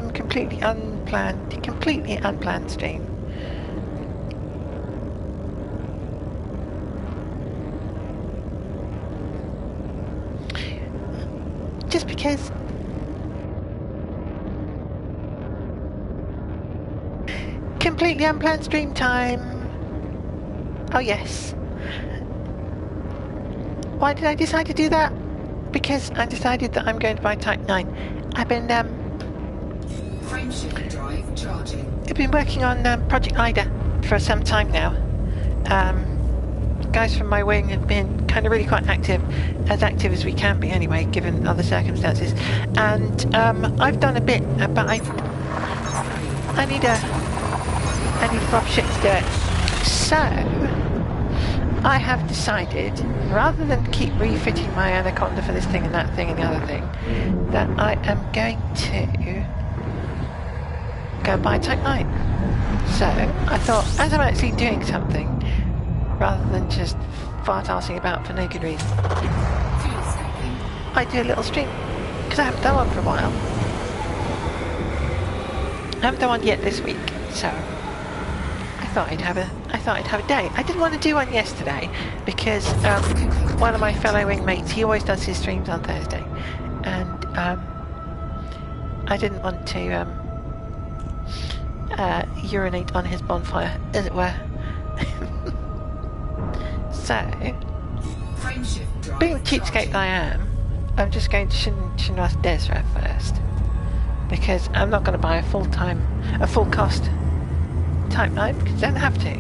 random, completely unplanned stream. Just because completely unplanned stream time. Oh yes. Why did I decide to do that? Because I decided that I'm going to buy Type 9. I've been Frameshift drive charging. I've been working on Project Ida for some time now. Guys from my wing have been kind of really quite active as we can be anyway, given other circumstances. And I've done a bit, but I need a proper shit to do it. So I have decided, rather than keep refitting my Anaconda for this thing and that thing and the other thing, that I am going to go buy Type 9. So I thought, as I'm actually doing something, rather than just fart-arsing about for no good reason, I do a little stream, because I haven't done one for a while. I haven't done one yet this week, so I thought I'd have a day. I didn't want to do one yesterday because one of my fellow wingmates, he always does his streams on Thursday, and I didn't want to urinate on his bonfire, as it were. So, being the cheapskate that I am, I'm just going to Shinras Desra first, because I'm not going to buy a full cost Type 9, because I don't have to.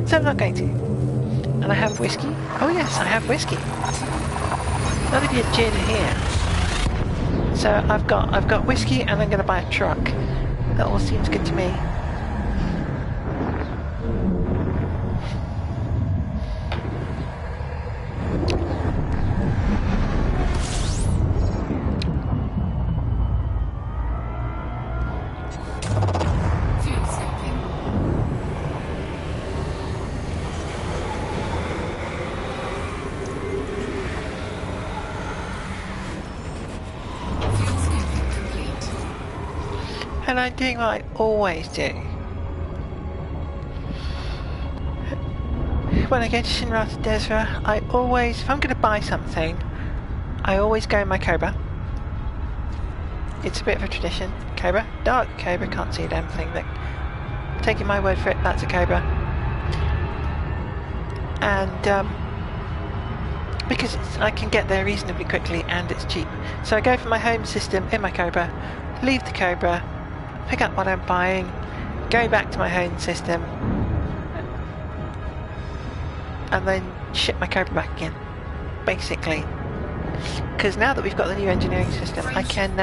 So I'm not going to. And I have whiskey. Oh yes, I have whiskey. Not a bit gin here. So I've got whiskey, and I'm going to buy a truck. That all seems good to me. And I'm doing what I always do. When I go to Shinra Desra, if I'm going to buy something, I always go in my Cobra. It's a bit of a tradition. Cobra, dark Cobra, can't see a damn thing. Taking my word for it, that's a Cobra. And because I can get there reasonably quickly and it's cheap. So I go for my home system in my Cobra, leave the Cobra, pick up what I'm buying, go back to my home system, and then ship my Cobra back again, basically. Because now that we've got the new engineering system, I can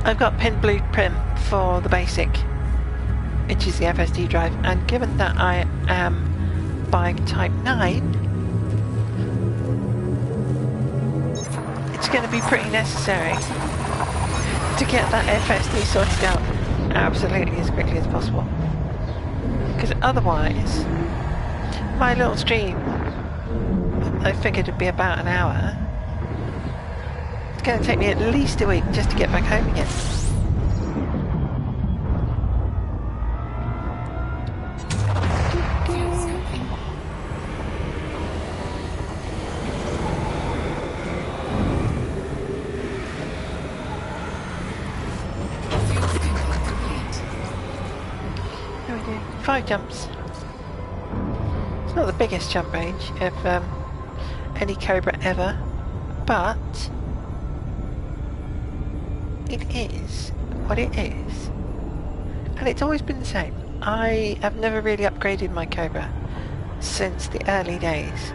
I've got pin blueprint for the basic, which is the FSD drive, and given that I am buying Type 9, it's going to be pretty necessary to get that FSD sorted out absolutely as quickly as possible. Because otherwise, my little stream, I figured it'd be about an hour. It's going to take me at least a week just to get back home again. There we go. 5 jumps. It's not the biggest jump range of any Cobra ever, but it is what it is, and it's always been the same. I have never really upgraded my Cobra since the early days.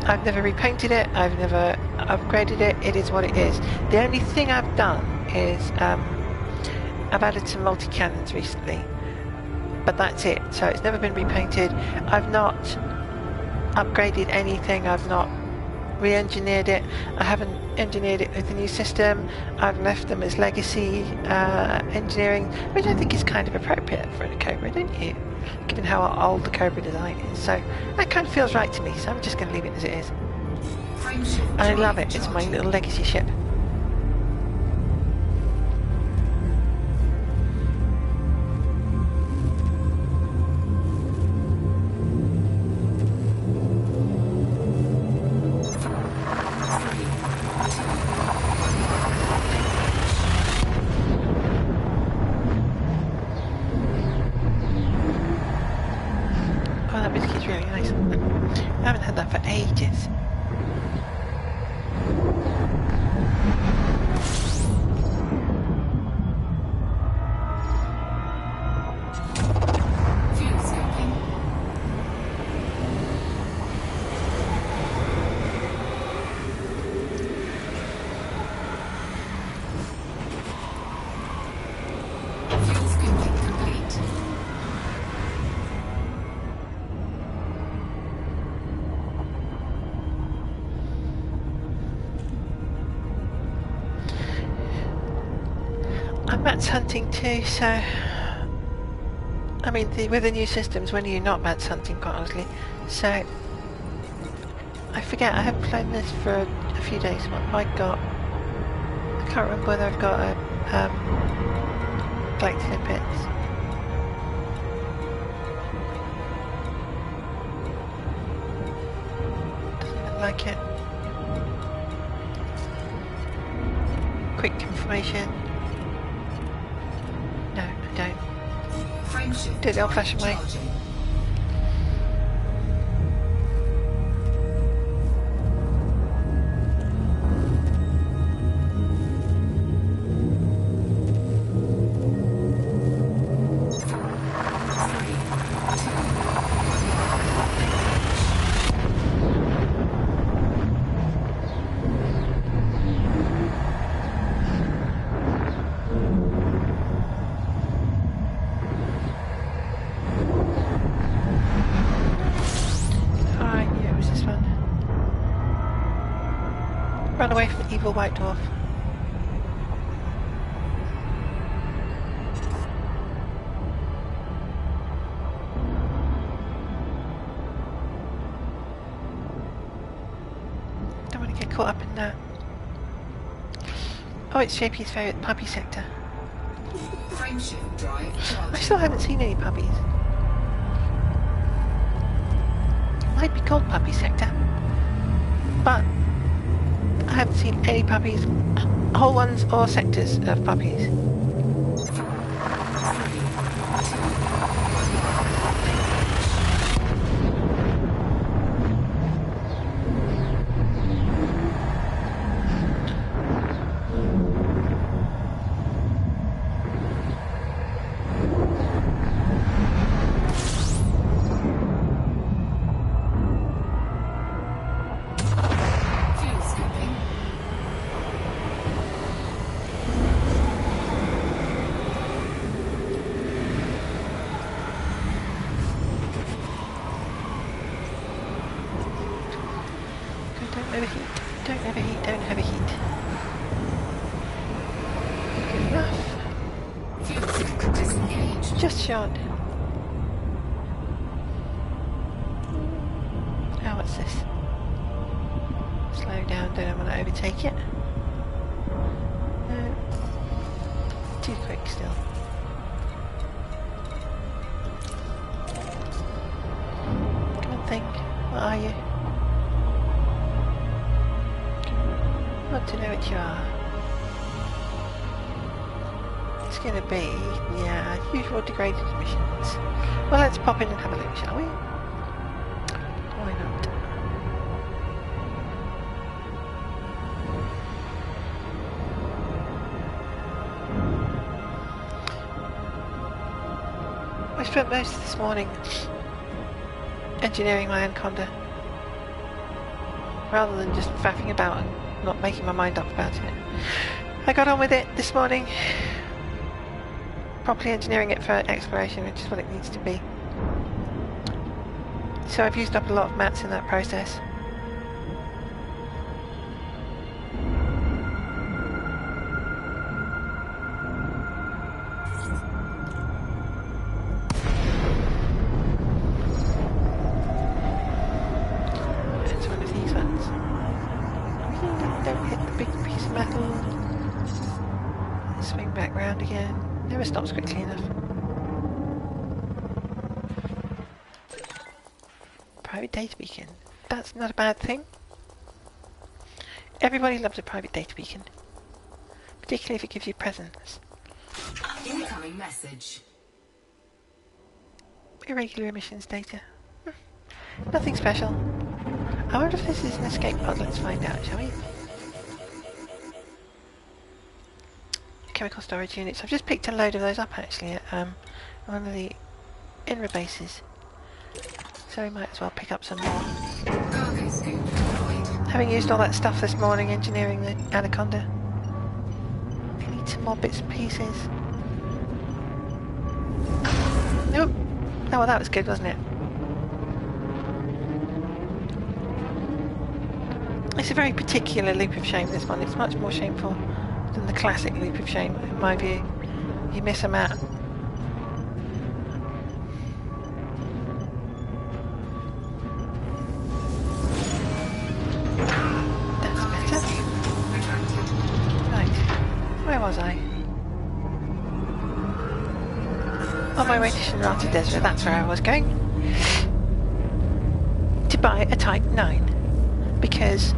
I've never repainted it, I've never upgraded it, it is what it is. The only thing I've done is I've added some multi-cannons recently, but that's it. So it's never been repainted. I've not upgraded anything, I've not re-engineered it, I haven't engineered it with the new system. I've left them as legacy engineering, which I think is kind of appropriate for a Cobra, don't you? Given how old the Cobra design is. So that kind of feels right to me, so I'm just going to leave it as it is. And I love it, it's my little legacy ship. I'm mats hunting too, so... I mean, with the new systems, when are you not mats hunting, quite honestly? So... I forget, I haven't flown this for a few days. What have I got? I can't remember whether I've got a... collected in bits. Doesn't look like it. Quick confirmation. No, I don't. Do it the old-fashioned way. Run away from the evil white dwarf. Don't want to get caught up in that. Oh, it's JP's favourite puppy sector. I still haven't seen any puppies. Might be called puppy sector, but I haven't seen any puppies, whole ones or sectors of puppies. Don't overheat, don't overheat. Good enough. Just shot. Oh, what's this? Slow down, don't want to overtake it. No. Too quick still. Come on, think. What are you? Want to know what you are. It's going to be, yeah, usual degraded emissions. Well, let's pop in and have a look, shall we? Why not? I spent most of this morning engineering my Anaconda, rather than just faffing about and not making my mind up about it. I got on with it this morning, properly engineering it for exploration, which is what it needs to be. So I've used up a lot of mats in that process. It's one of these ones. Don't hit the big piece of metal. Swing back round again. Never stops quickly enough. Private data beacon. That's not a bad thing. Everybody loves a private data beacon. Particularly if it gives you presents. Incoming message. Irregular emissions data. Nothing special. I wonder if this is an escape pod. Let's find out, shall we? Chemical storage units. I've just picked a load of those up actually at one of the INRA bases. So we might as well pick up some more. Having used all that stuff this morning engineering the Anaconda. I need some more bits and pieces. Nope. Oh well, that was good, wasn't it? It's a very particular loop of shame, this one. It's much more shameful than the classic loop of shame, in my view. You miss a map. That's better. Right. Where was I? On my way to Shinrata Desert, that's where I was going. To buy a Type 9. Because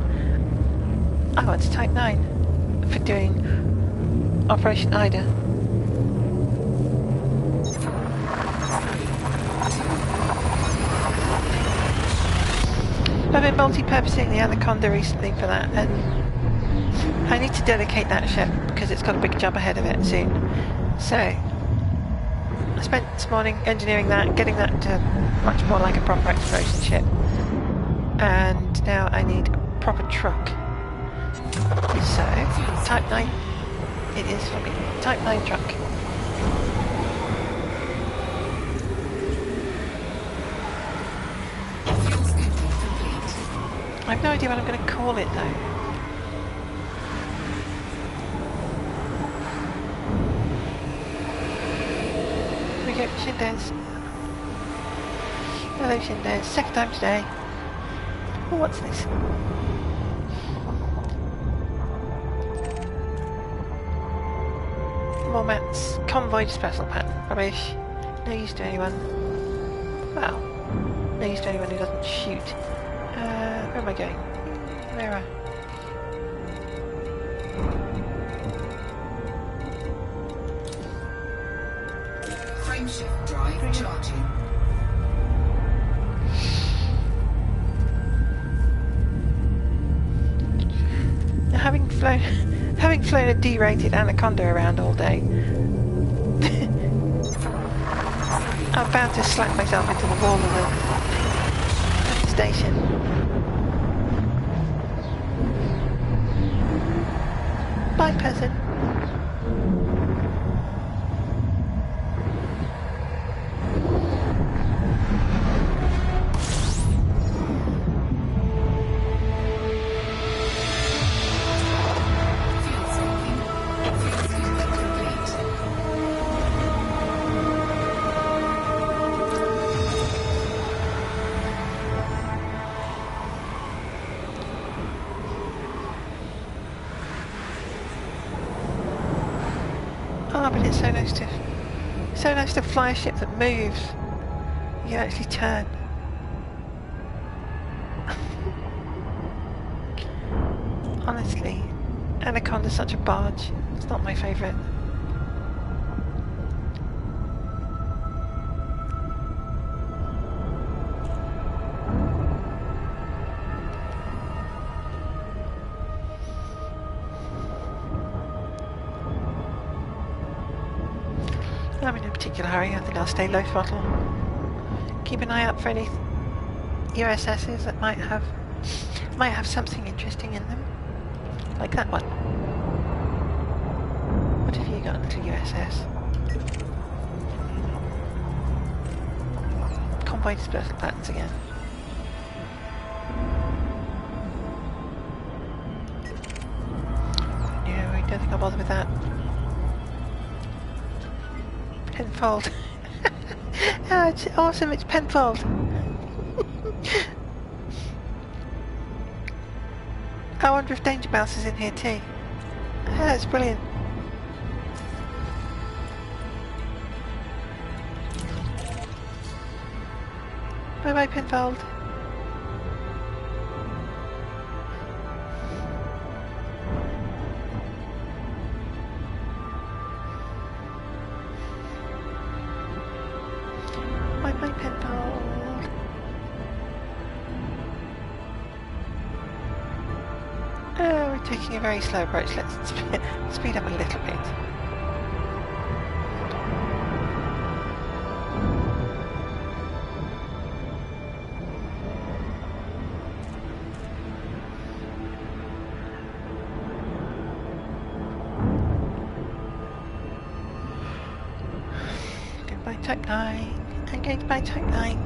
I want a Type 9 for doing Operation Ida. I've been multi-purposing the Anaconda recently for that, and I need to dedicate that ship because it's got a big job ahead of it soon. So I spent this morning engineering that, getting that to much more like a proper exploration ship, and now I need a proper truck. So Type 9 it is for me. Type 9 truck. I have no idea what I'm going to call it though. Here we go, Shindes. Hello Shindes, second time today. Oh, what's this? More mats. Convoy dispersal pattern. Rubbish. No use to anyone. Well, no use to anyone who doesn't shoot. Where am I going? Where am I? Frameshift drive charging. Having flown a D-rated Anaconda around all day, I'm bound to slap myself into the wall of the station. Bye, person. Oh, but it's so nice to fly a ship that moves. You can actually turn. Honestly, Anaconda's such a barge. It's not my favourite. I'm in no particular hurry. I think I'll stay low throttle. Keep an eye out for any USSs that might have something interesting in them, like that one. What have you got, little USS? Convoy dispersal patterns again. No, I don't think I'll bother with that. Penfold. Oh, it's awesome, it's Penfold. I wonder if Danger Mouse is in here too. Oh, that's brilliant. Bye bye, Penfold. Bye-bye, Penfold. Oh, we're taking a very slow approach. Let's speed up a little bit. Goodbye, Type 9. I'm going to buy Type 9.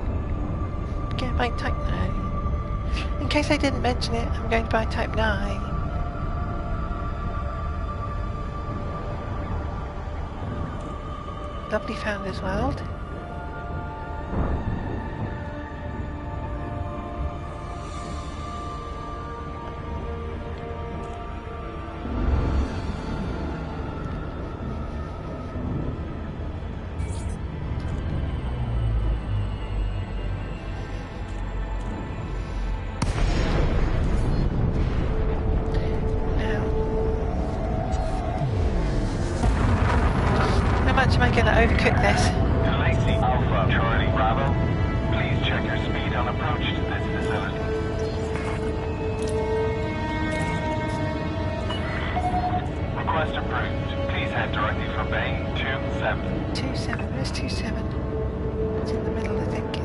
Going to buy Type 9. In case I didn't mention it, I'm going to buy Type 9. Lovely Founders World. How much am I going to overcook this? Lacey Alpha Charlie Bravo, please check your speed on approach to this facility. Request approved. Please head directly for Bay 27. 27. Where's 27? It's in the middle, I think.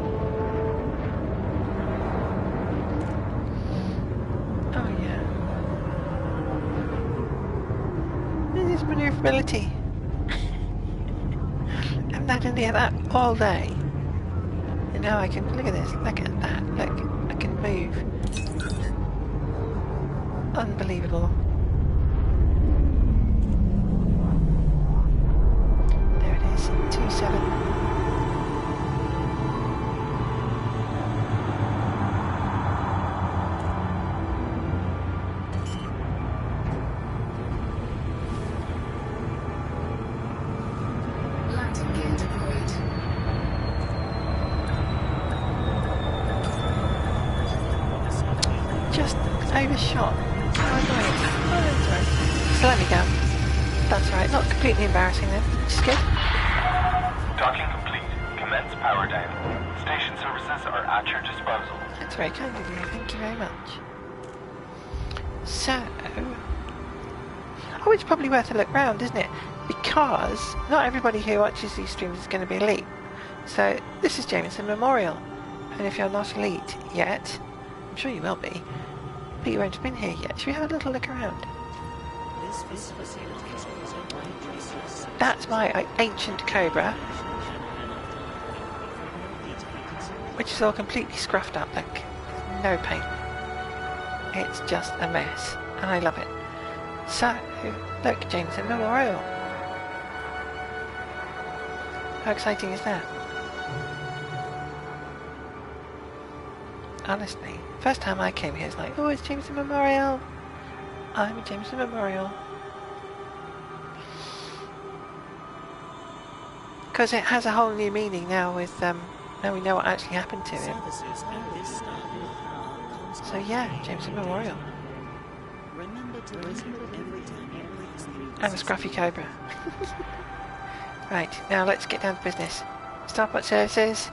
Oh yeah. This is maneuverability. I've not had any of that all day. And now I can, look at this, look at that, look, I can move. Unbelievable. There it is, 27. Landing gear deployed. Just overshot. Oh, annoying. Oh, sorry. So let me go. That's alright, not completely embarrassing then. Just good. Docking complete. Commence power down. Station services are at your disposal. That's very kind of you, thank you very much. So... oh, it's probably worth a look round, isn't it? Because not everybody who watches these streams is going to be elite. So this is Jameson Memorial. And if you're not elite yet, I'm sure you will be, but you won't have been here yet. Should we have a little look around? That's my ancient Cobra, which is all completely scruffed up, look. No paint. It's just a mess, and I love it. So, look, Jameson Memorial. How exciting is that? Honestly, first time I came here, it's like, oh, it's Jameson Memorial. I'm a Jameson Memorial. Because it has a whole new meaning now with, now we know what actually happened to him. So yeah, Jameson Memorial. And a scruffy Cobra. Right, now let's get down to business. Starport services.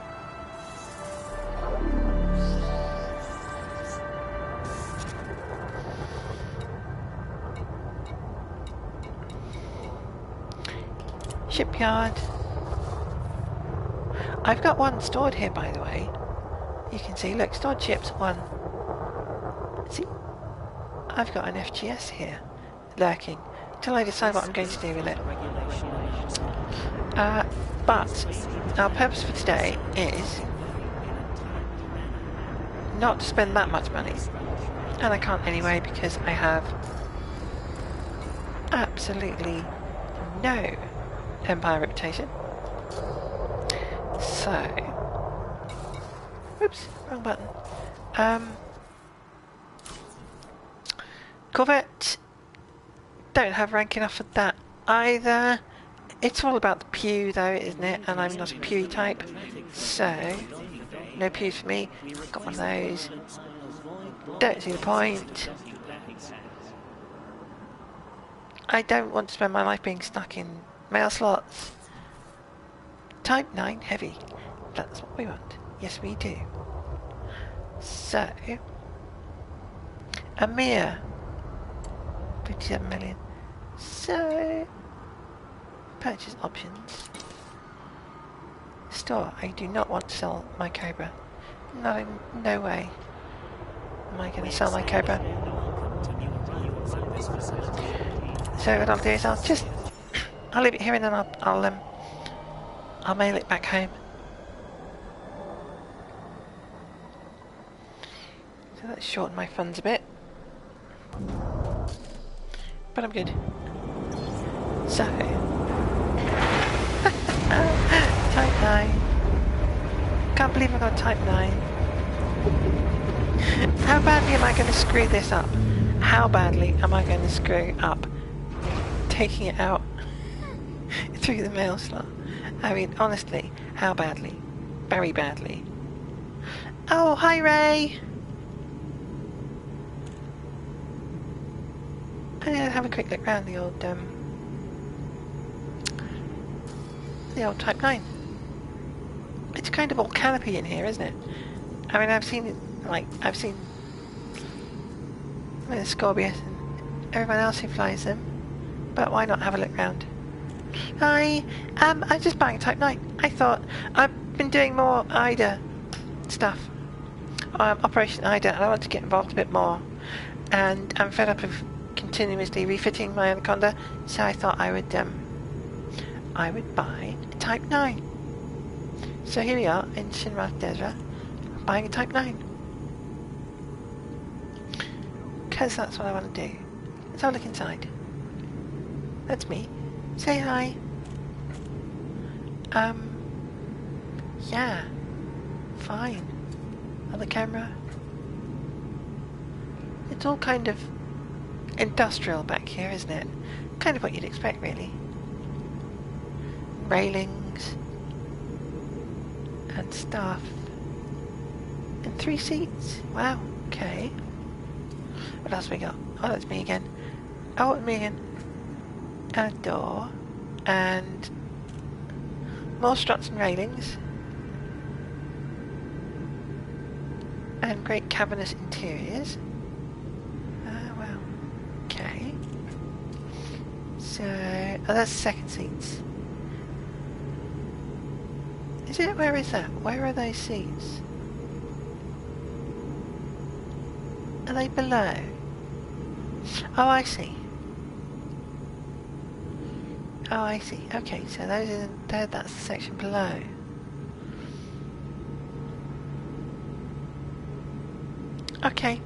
Shipyard. I've got one stored here, by the way. You can see, look, stored ships, one. See? I've got an FGS here, lurking, until I decide what I'm going to do with it. But our purpose for today is not to spend that much money. And I can't anyway because I have absolutely no Empire reputation. So, oops, wrong button. Corvette, don't have rank enough for that either. It's all about the pew though, isn't it? And I'm not a pewy type, so no pews for me. Got one of those. Don't see the point. I don't want to spend my life being stuck in mail slots. Type 9 heavy. That's what we want. Yes, we do. So, a mere 57 million. So, purchase options. Store. I do not want to sell my Cobra. No, no way. Am I going to sell my Cobra? So what I'll do is I'll leave it here and then I'll mail it back home. So let's shorten my funds a bit. But I'm good. So 9. Can't believe I got type 9. How badly am I going to screw this up? How badly am I going to screw up taking it out through the mail slot? I mean, honestly, how badly? Very badly. Oh, hi Ray! I'm going to have a quick look around the old type 9. It's kind of all canopy in here, isn't it? I mean, I've seen the Scorpius and everyone else who flies them, but why not have a look round? Hi, I'm just buying type 9. I thought I've been doing more IDA stuff, Operation IDA, and I want to get involved a bit more. And I'm fed up of continuously refitting my Anaconda, so I thought I would buy a type 9. So here we are in Shinra Desra, buying a type 9. Because that's what I want to do. Let's have a look inside. That's me. Say hi. Yeah. Fine. On the camera. It's all kind of industrial back here, isn't it? Kind of what you'd expect, really. Railings. And stuff. And 3 seats. Wow. Okay. What else we got? Oh, that's me again. Oh, it's me again. A door. And more struts and railings. And great cavernous interiors. Well. Okay. So, oh, that's second seats. Is it? Where is that? Where are those seats? Are they below? Oh, I see. Oh, I see. Okay, so those are that's the section below. Okay.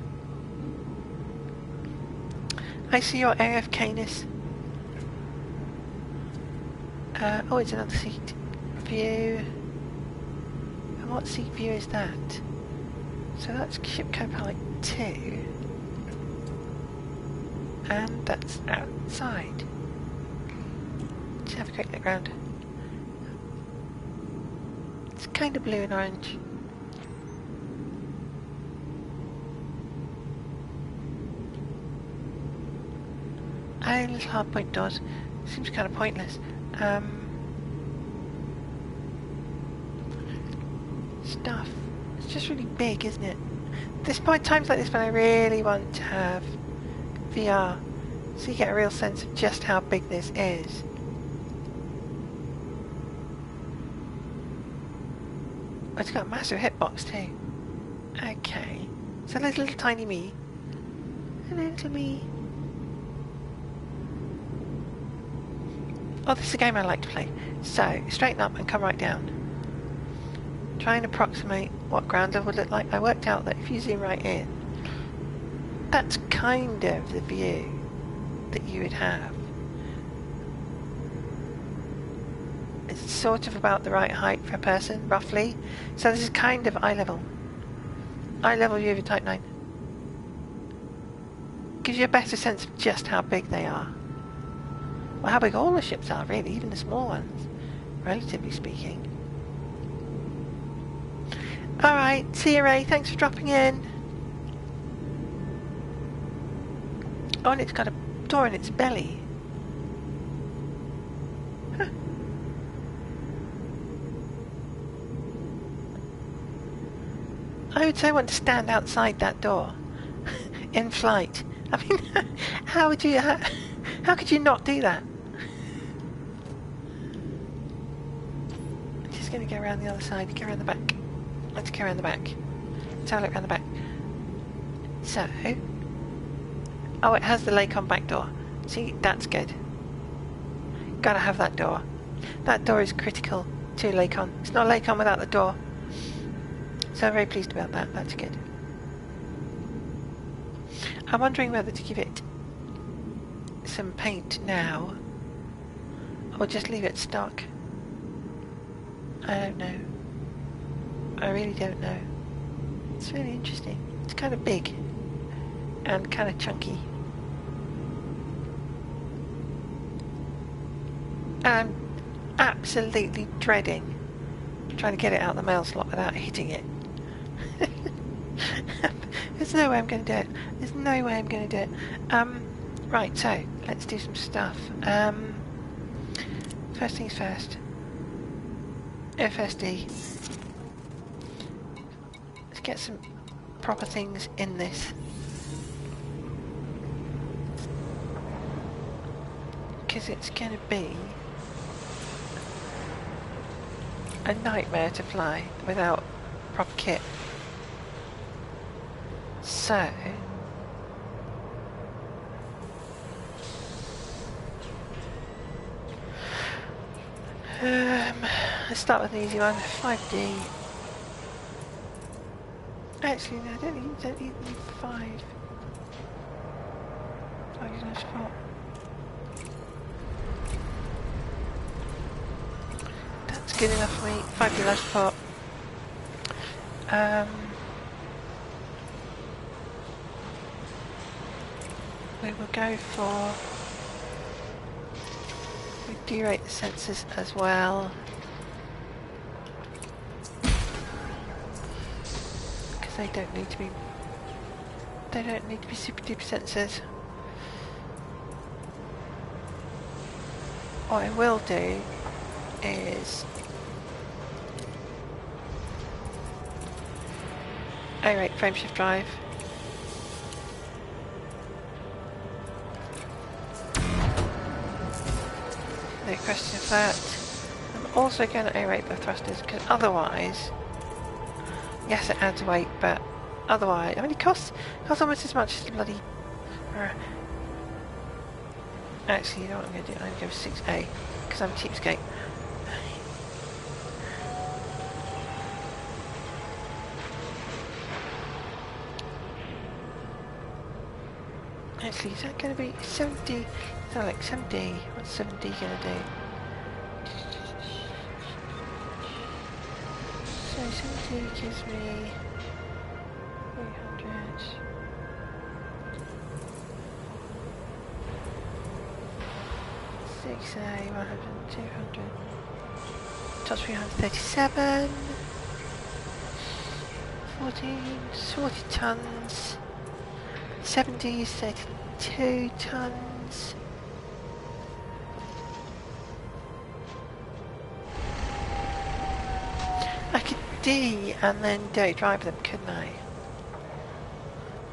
I see your AFK-ness. Oh, it's another seat view. And what seat view is that? So that's ship co-pilot 2. And that's outside. Let's have a quick look around. It's kind of blue and orange. Oh, little hardpoint doors. Seems kind of pointless. Stuff. It's just really big, isn't it? There's times like this when I really want to have VR, so you get a real sense of just how big this is. Oh, it's got a massive hitbox too. Okay. So there's a little tiny me. A little me. Oh, this is a game I like to play. So, straighten up and come right down. Try and approximate what ground level would look like. I worked out that if you zoom right in, that's kind of the view that you would have. It's sort of about the right height for a person, roughly. So this is kind of eye level. Eye level view of a Type 9. Gives you a better sense of just how big they are. Well, how big all the ships are, really, even the small ones, relatively speaking. Alright, see you, Ray. Thanks for dropping in. Oh, and it's got a door in its belly. Huh. I would say I want to stand outside that door in flight. I mean, how would you... How could you not do that? I'm just going to go around the other side, go around the back. Let's go around the back. Let's have a look around the back. So... Oh, it has the Lakon back door. See, that's good. Gotta have that door. That door is critical to Lakon. It's not Lakon without the door. So I'm very pleased about that. That's good. I'm wondering whether to give it some paint now or just leave it stock. I don't know. I really don't know. It's really interesting. It's kind of big and kind of chunky. I'm absolutely dreading trying to get it out of the mail slot without hitting it. There's no way I'm going to do it. There's no way I'm going to do it. Right, so let's do some stuff. First things first. FSD. Let's get some proper things in this. Because it's going to be a nightmare to fly without proper kit. So let's start with an easy one. 5D. Actually, no, I don't need 5. That's good enough for me. 5D life support. We will go for... We derate the sensors as well. Because they don't need to be... They don't need to be super duper sensors. What I will do is... A-rate frameshift drive. No question of that. I'm also going to A-rate the thrusters because otherwise, yes, it adds weight, but otherwise, I mean, it costs almost as much as the bloody. Actually, you know what I'm going to do? I'm going to go with 6A because I'm a cheapskate. Actually, is that going to be 70? Is that like 70? What's 70 going to do? So 70 gives me 300. Six A, 100, 200. Top 337. 40 tons. 70 is 32 tons. I could D and then dirty drive them, couldn't I?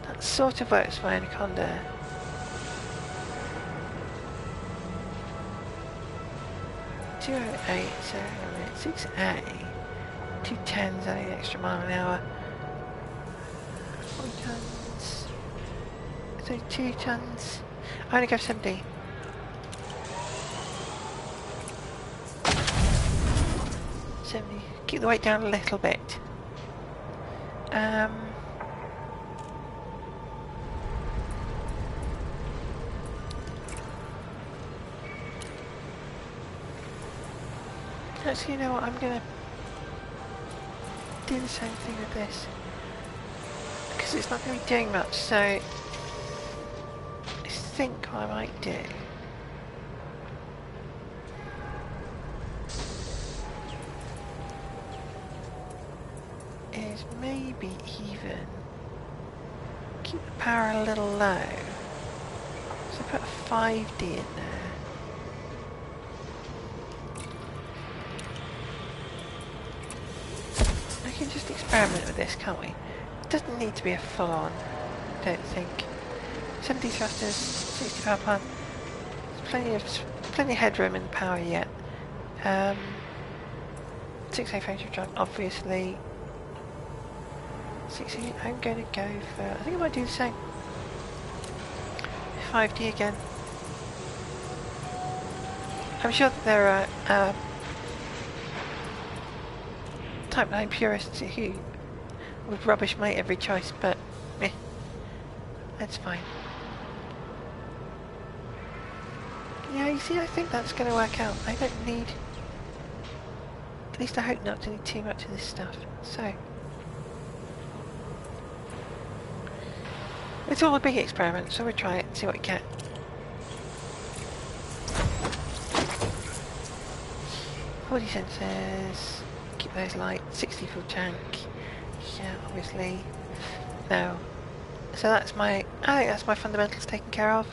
That sort of works for Anaconda. Zero 8, 6A, 2 10s, adding an extra mile an hour. 40 tons. 32 tons. I'm gonna go 70. Keep the weight down a little bit. Actually, you know what? I'm gonna do the same thing with this because it's not going to be doing much. So I think what I might do is maybe even keep the power a little low. So put a 5D in there. We can just experiment with this, can't we? It doesn't need to be a full-on, I don't think. 70 thrusters, 60 power plant. There's plenty of headroom in power yet. 6A frameshift drive, obviously. 6A, I'm going to go for... I think I might do the same. 5D again. I'm sure that there are Type 9 purists who would rubbish my every choice, but meh, that's fine. Yeah, you see, I think that's going to work out. I don't need At least I hope not to need too much of this stuff. So, it's all a big experiment, so we'll try it and see what we get. Body sensors, keep those light, 60 full tank, yeah, obviously, no. So that's my, I think that's my fundamentals taken care of.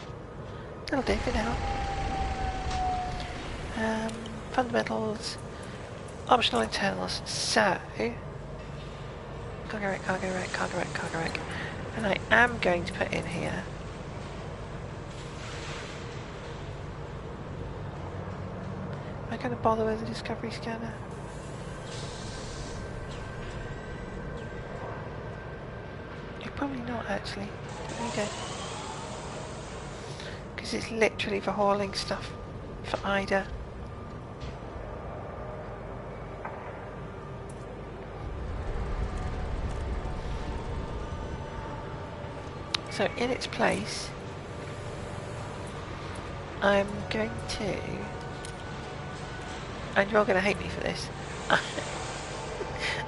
That'll do for now. Fundamentals, optional internals, so, cargo rack, cargo rack, cargo rack, cargo rack, and I am going to put in here am I going to bother with the discovery scanner? You're probably not actually. Don't need it. Because it's literally for hauling stuff for Ida. So in its place, I'm going to, and you're all going to hate me for this, I'm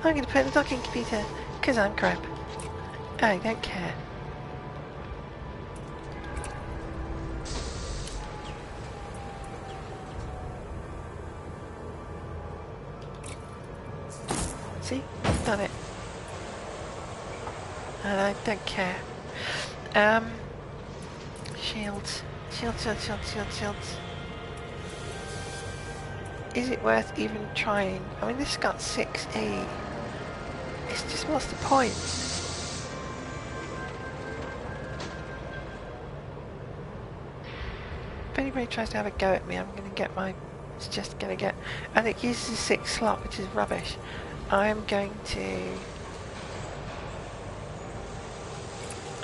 going to put in the docking computer, because I'm crap. I don't care. See? Done it. And I don't care. Shields. Shields. Is it worth even trying? I mean, this has got 6E. It's just, what's the point? If anybody tries to have a go at me, I'm going to get my... It's just going to get... And it uses a 6 slot, which is rubbish. I'm going to...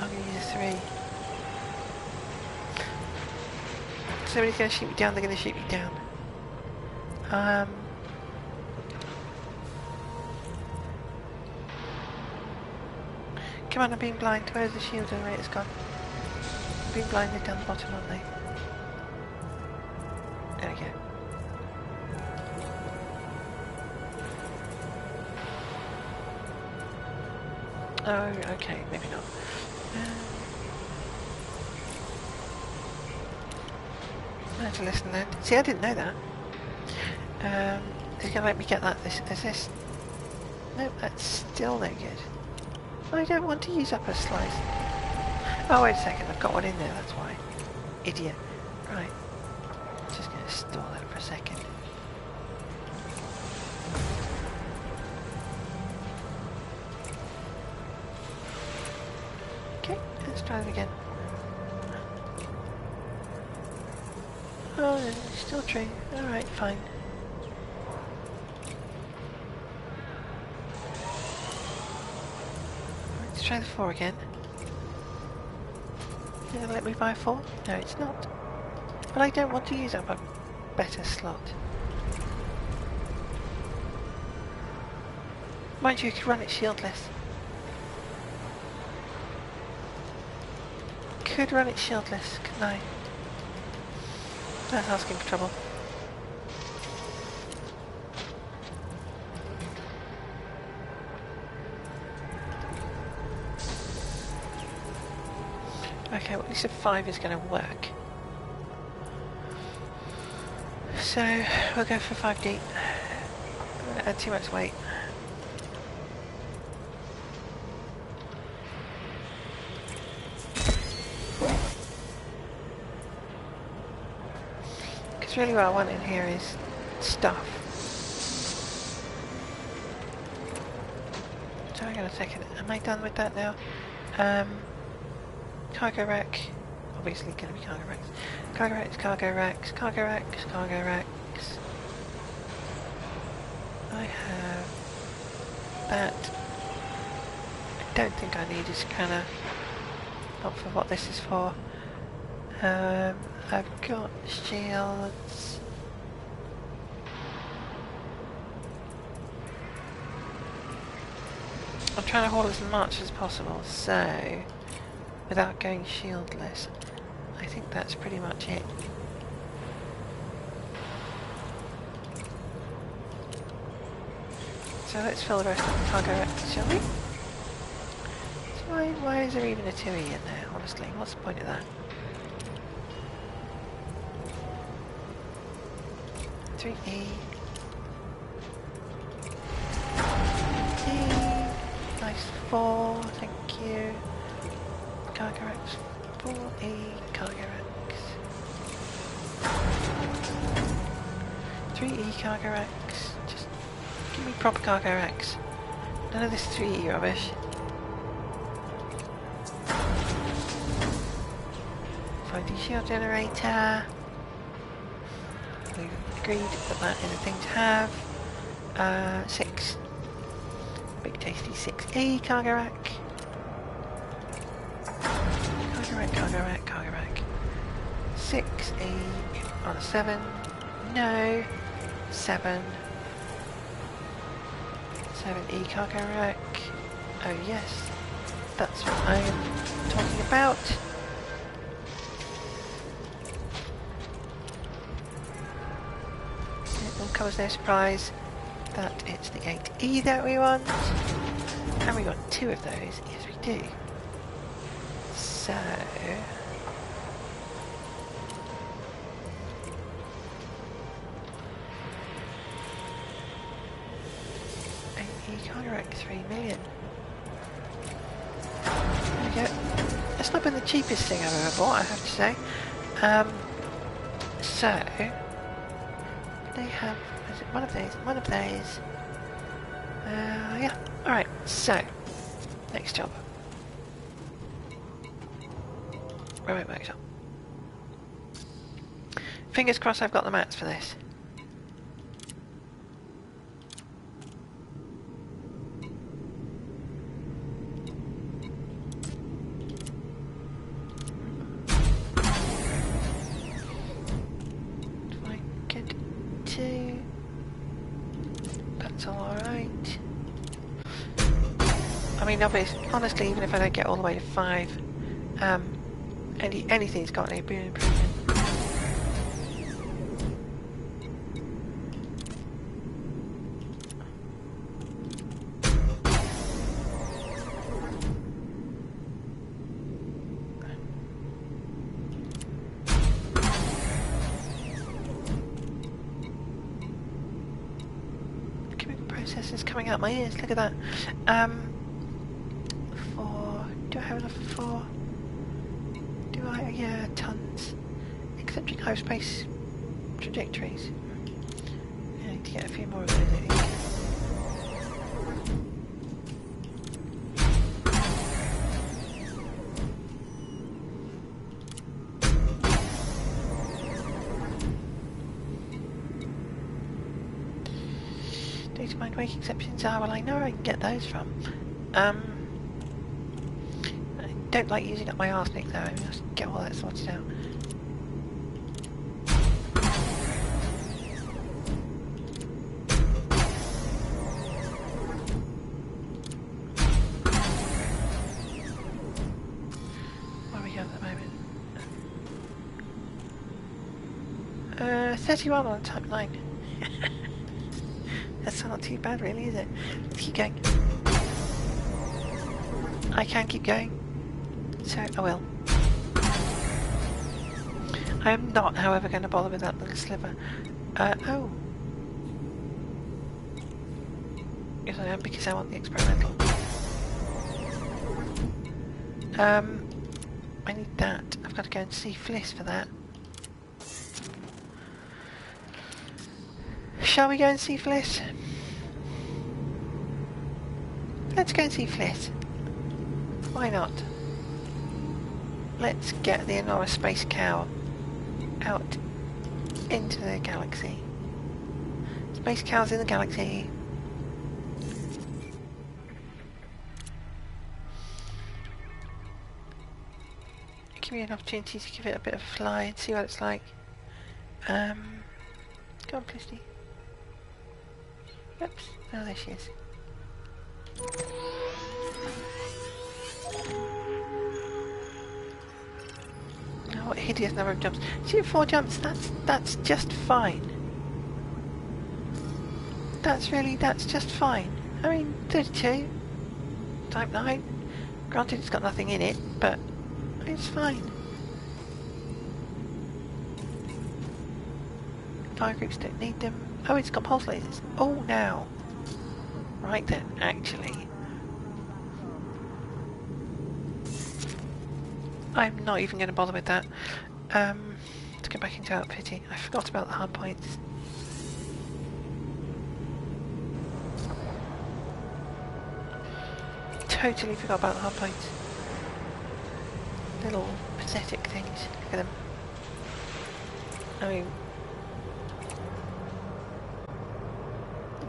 I'm going to use a 3. Somebody's going to shoot me down, they're going to shoot me down. Come on, I'm being blind. Where's the shield generator's gone? I'm being blinded down the bottom, aren't they? There we go. Oh, okay, maybe not. I have to listen then. See, I didn't know that. Is it going to let me get that? Is this... Nope, that's still no good. I don't want to use up a slice. Oh, wait a second, I've got one in there, that's why. Idiot. Right. Just going to store that for a second. Okay, let's try it again. Oh, it's still true. Alright, fine. Let's try the 4 again. Is it gonna let me buy 4? No, it's not. But I don't want to use up a better slot. Mind you, you could run it shieldless. Could run it shieldless, couldn't I? That's asking for trouble. Okay, well, at least a 5 is going to work. So, we'll go for 5D. I'm going to add too much weight. Because really what I want in here is stuff. So hang on a second, am I done with that now? Cargo rack, obviously going to be cargo racks. Cargo racks, cargo racks, cargo racks, cargo racks. I have that. I don't think I need a scanner. Not for what this is for. I've got shields. I'm trying to haul as much as possible, so without going shieldless. I think that's pretty much it. So let's fill the rest of the cargo up, shall we? So why is there even a 2E in there, honestly? What's the point of that? 3E. Nice 4, thank you. Cargo X. 4E, Cargo X. 3E, Cargo X. Just give me proper Cargo X. None of this 3E rubbish. 5D shield generator. We've agreed that that is a thing to have. 6. Big tasty 6E cargo rack. Cargo rack, cargo rack, cargo rack. 6E on a 7. No. 7. 7E cargo rack. Oh yes. That's what I am talking about. It will come as no surprise that it's the 8E that we want. And we got 2 of those. Yes, we do. So... 8E cargo rack, 3 million. There we go. It's not been the cheapest thing I've ever bought, I have to say. So... They have... Is it one of these? One of these. Yeah. Alright, so... Next job. Remote workshop. Fingers crossed I've got the mats for this. If I get 2... That's alright. I mean, obviously, honestly, even if I don't get all the way to 5, anything's got to be an improvement. Chemical processes coming out my ears, look at that. 4. Do I have enough for 4? Do I? Yeah, tons. Eccentric hyperspace trajectories. I need to get a few more of those, I think. Data mind wake exceptions are, well, I know where I can get those from. I don't like using up my arsenic though, I must get all that sorted out. Where are we going at the moment? 31 on type 9. That's not too bad really, is it? Let's keep going. I can keep going. So I will. I am not, however, going to bother with that little sliver. Oh. Yes, I am, because I want the experimental. I need that. I've got to go and see Fliss for that. Shall we go and see Fliss? Let's go and see Fliss. Why not? Let's get the enormous space cow out into the galaxy. Space cows in the galaxy. Give me an opportunity to give it a bit of a fly and see what it's like. Go on, Plisty. Oops, oh there she is. Oh, what a hideous number of jumps. See, 4 jumps, that's just fine. That's just fine. I mean, 32. Type 9. Granted, it's got nothing in it, but it's fine. Fire groups don't need them. Oh, it's got pulse lasers. Oh, now. Right then, actually. I'm not even going to bother with that. Let's go back into outfitting. I forgot about the hard points. Totally forgot about the hard points. Little pathetic things. Look at them. I mean...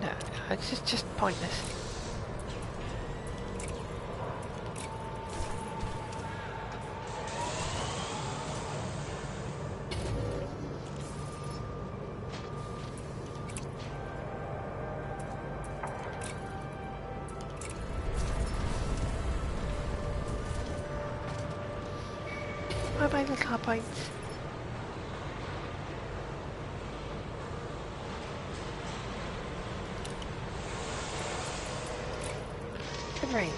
no, it's just pointless. Bye-bye, little hard points. Livery.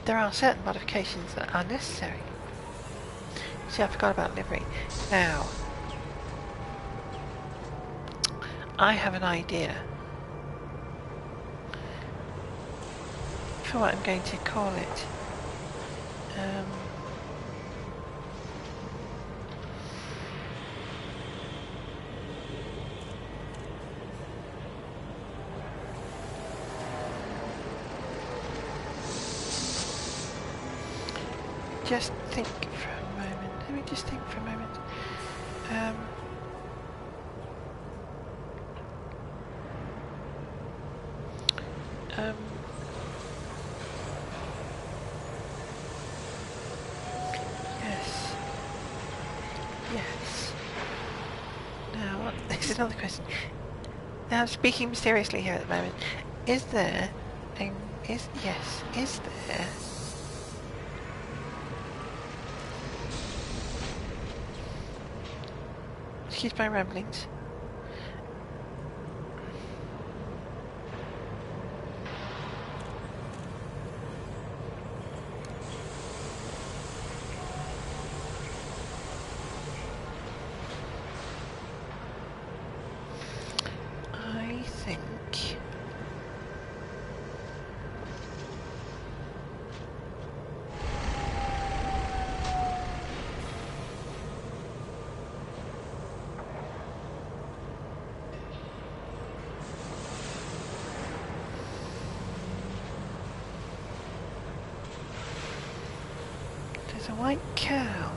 There are certain modifications that are necessary. See, I forgot about livery. Now, I have an idea for what I'm going to call it. Just think for a moment. Let me just think for a moment. Yes. Yes. Now, this is another question. Now, speaking mysteriously here at the moment, is there is there excuse my ramblings. I think there's a white cow.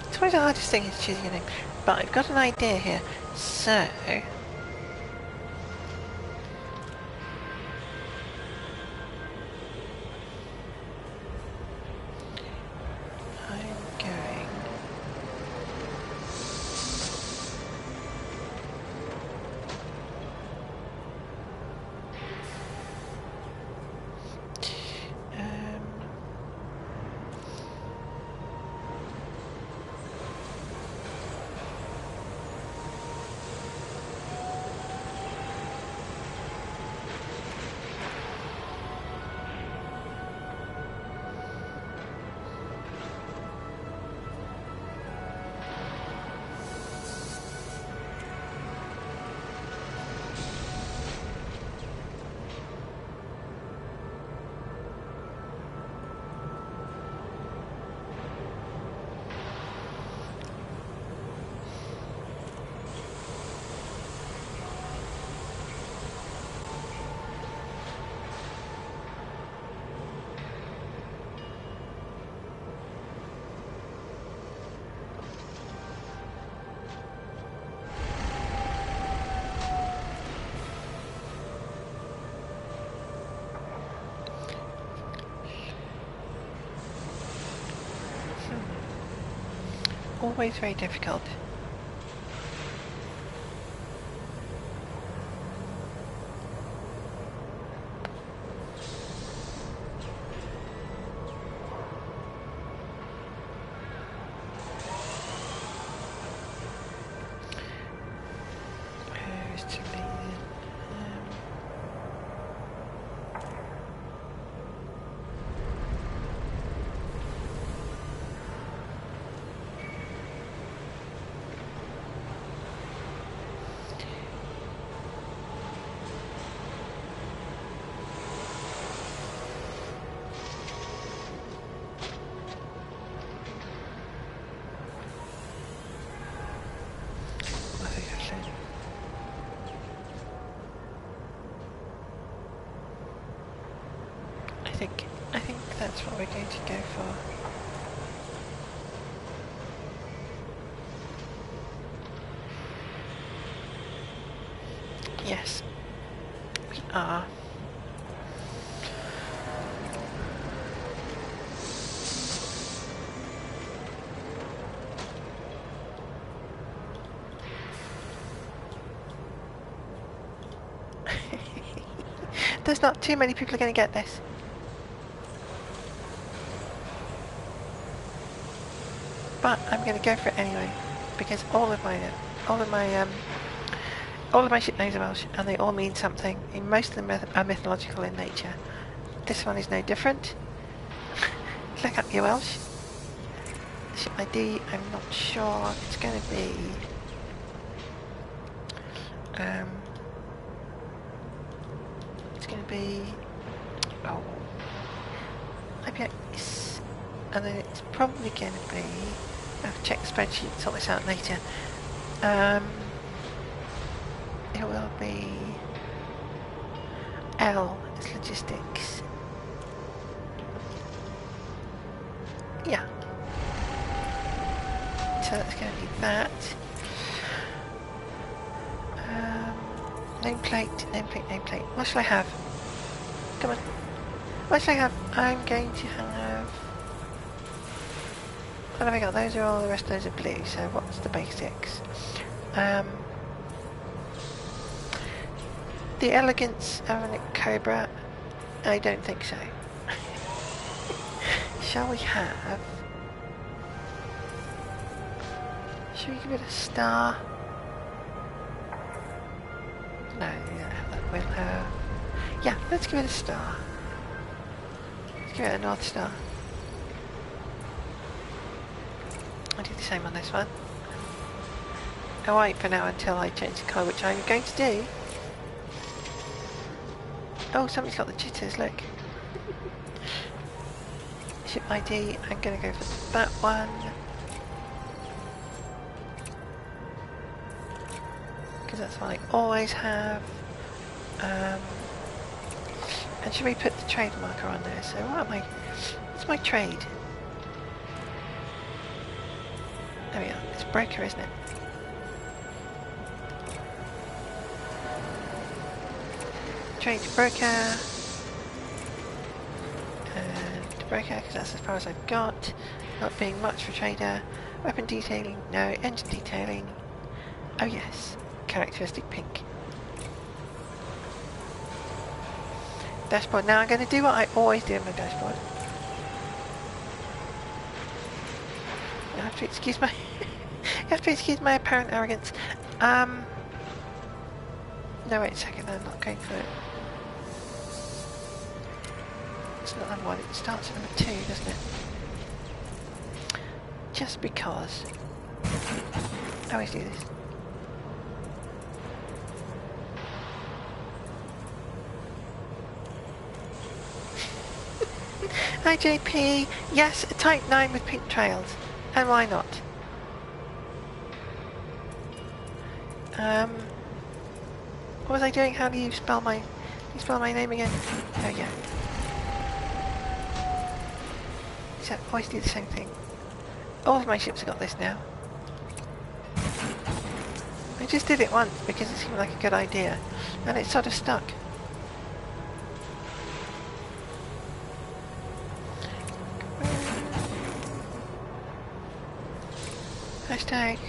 It's always the hardest thing is choosing a name, but I've got an idea here. So I'm going always very difficult. Where's to be? I think that's what we're going to go for. Yes, we are. There's not too many people are going to get this. But I'm going to go for it anyway, because all of my ship names are Welsh, and they all mean something. And most of them are mythological in nature. This one is no different. Look up your Welsh. Ship ID, I'm not sure. It's going to be oh, IPX, and then it's probably going to be. I have to check the spreadsheet, sort this out later. It will be L is logistics. Yeah. So that's going to be that. Nameplate. What shall I have? Come on. What shall I have? I'm going to have... What have I got? Those are all, the rest of those are blue, so what's the basics? The elegance of a Cobra? I don't think so. Shall we have... Should we give it a star? No, that will have... Yeah, let's give it a star. Let's give it a North Star. I'll do the same on this one. I'll wait for now until I change the colour, which I'm going to do. Oh, somebody's got the jitters, look. Ship ID, I'm going to go for that one. Because that's what I always have. And should we put the trade marker on there? So what am I... What's my trade? There we are. It's broker, isn't it? Trade to broker. And to broker, because that's as far as I've got. Not being much for trader. Weapon detailing, no. Engine detailing. Oh yes. Characteristic pink. Dashboard. Now I'm going to do what I always do on my dashboard. You have to excuse my you have to excuse my apparent arrogance. No, wait a second, I'm not going for it. It's not number one, it starts at number 2, doesn't it? Just because. I always do this. Hi JP, yes, a Type 9 with pink trails, and why not? What was I doing? How do you spell my name again? Oh yeah. So I always do the same thing. All of my ships have got this now. I just did it once because it seemed like a good idea, and it sort of stuck. Hashtag.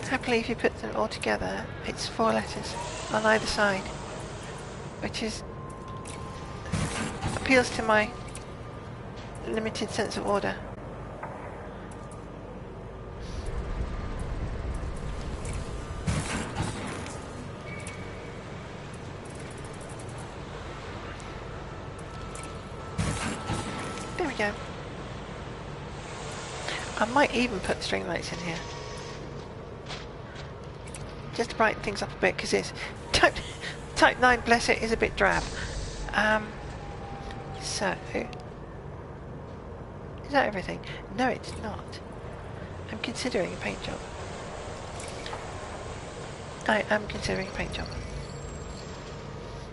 Happily, if you put them all together, it's 4 letters on either side, which is appeals to my limited sense of order. There we go. I might even put string lights in here, just to brighten things up a bit, because it's type 9, bless it, is a bit drab. So, is that everything? No, it's not. I'm considering a paint job. I am considering a paint job.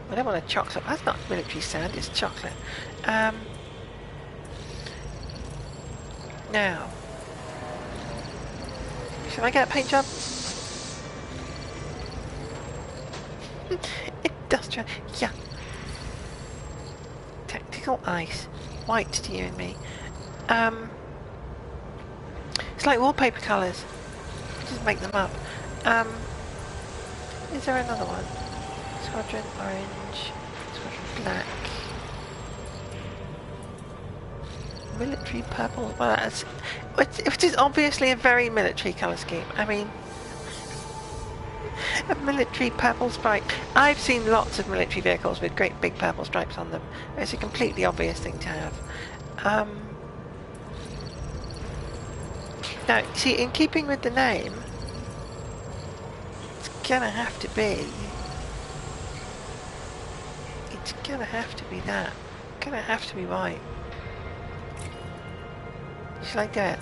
I don't want a chocolate. That's not military sand, it's chocolate. Now, shall I get a paint job? Industrial, yeah. Tactical ice, white to you and me. It's like wallpaper colours. Just make them up. Is there another one? Squadron orange, squadron black, military purple. Well, that's, which is obviously a very military colour scheme. I mean, a military purple stripe. I've seen lots of military vehicles with great big purple stripes on them. It's a completely obvious thing to have. Now, see, in keeping with the name, it's gonna have to be. It's gonna have to be that. Gonna have to be white. Shall I do it?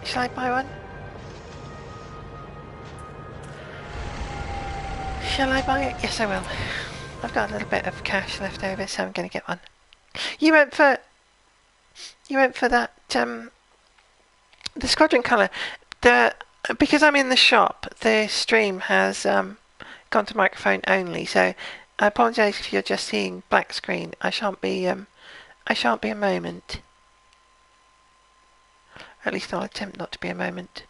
Shall I buy one? Shall I buy it? Yes, I will. I've got a little bit of cash left over, so I'm going to get one. You went for that, the squadron colour. Because I'm in the shop, the stream has gone to microphone only, so I apologise if you're just seeing black screen. I shan't be a moment. At least I'll attempt not to be a moment.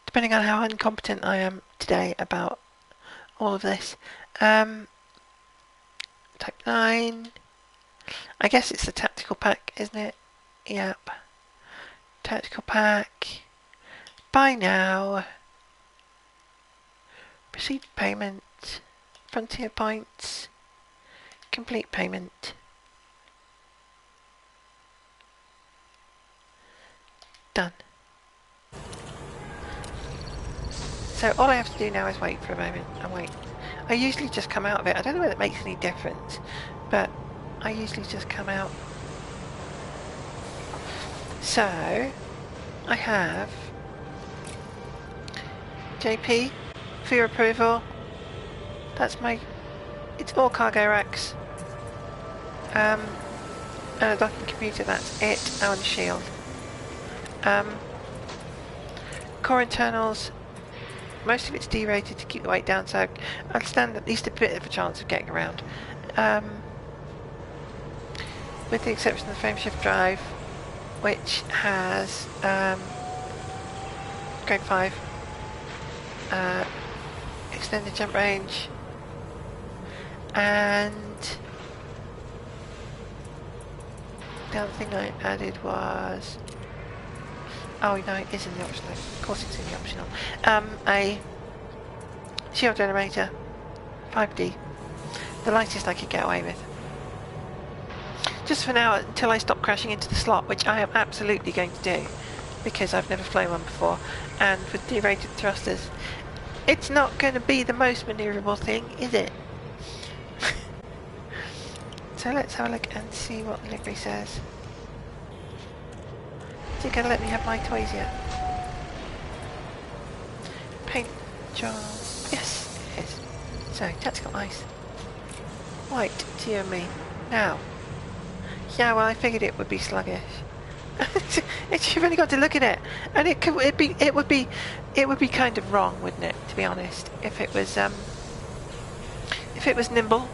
Depending on how incompetent I am today about all of this. Type 9. I guess it's the tactical pack, isn't it? Yep. Tactical pack. Buy now. Proceed payment. Frontier points. Complete payment. Done. So all I have to do now is wait for a moment and wait. I usually just come out of it. I don't know whether it makes any difference, but I usually just come out. So I have JP for your approval. That's my. It's all cargo racks. And a docking computer. That's it. Oh, and a shield. Core internals. Most of it's derated to keep the weight down, so I'll stand at least a bit of a chance of getting around. With the exception of the frameshift drive, which has grade 5, extended jump range, and the other thing I added was, oh no, it is in the optional, of course it's in the optional, a shield generator, 5D, the lightest I could get away with. Just for now, until I stop crashing into the slot, which I am absolutely going to do, because I've never flown one before, and with derated thrusters, it's not going to be the most manoeuvrable thing, is it? So let's have a look and see what the livery says. Is it going to let me have my toys yet? Paint job. Yes, it is. So, tactical ice. White to you and me. Now. Yeah, well, I figured it would be sluggish. You've only got to look at it, and it would be kind of wrong, wouldn't it? To be honest, if it was nimble,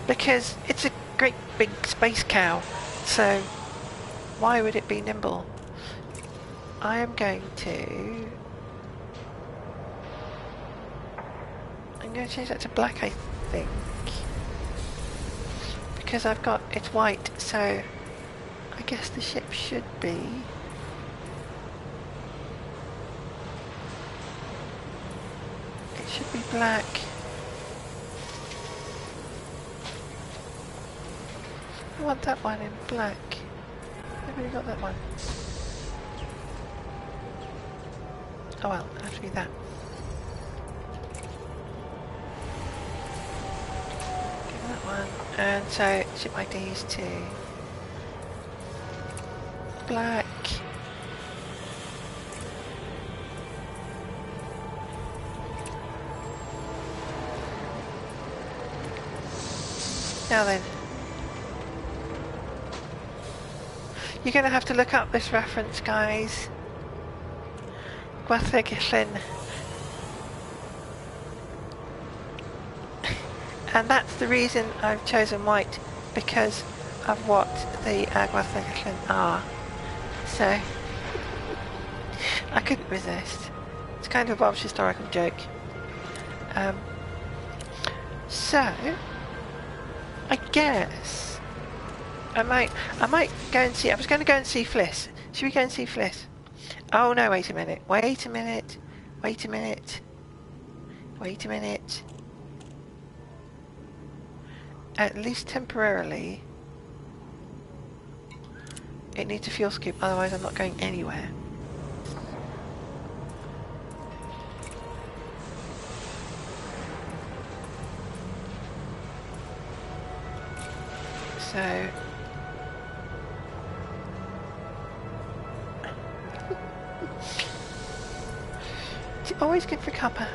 because it's a great big space cow. So why would it be nimble? I am going to... I'm going to change that to black, I think. Because I've got... it's white, so... I guess the ship should be... it should be black. I want that one in black. I've already got that one. Oh well, it'll have to be that. Give that one. And so ship IDs to black. Now then. You're going to have to look up this reference, guys. Gwathegillen. And that's the reason I've chosen white, because of what the Gwathegillen are. So, I couldn't resist. It's kind of a Bob's historical joke. So, I guess I might go and see. I was going to go and see Fliss. Should we go and see Fliss? Oh no! Wait a minute! Wait a minute! Wait a minute! Wait a minute! At least temporarily, it needs a fuel scoop. Otherwise, I'm not going anywhere. So. It's always good for copper.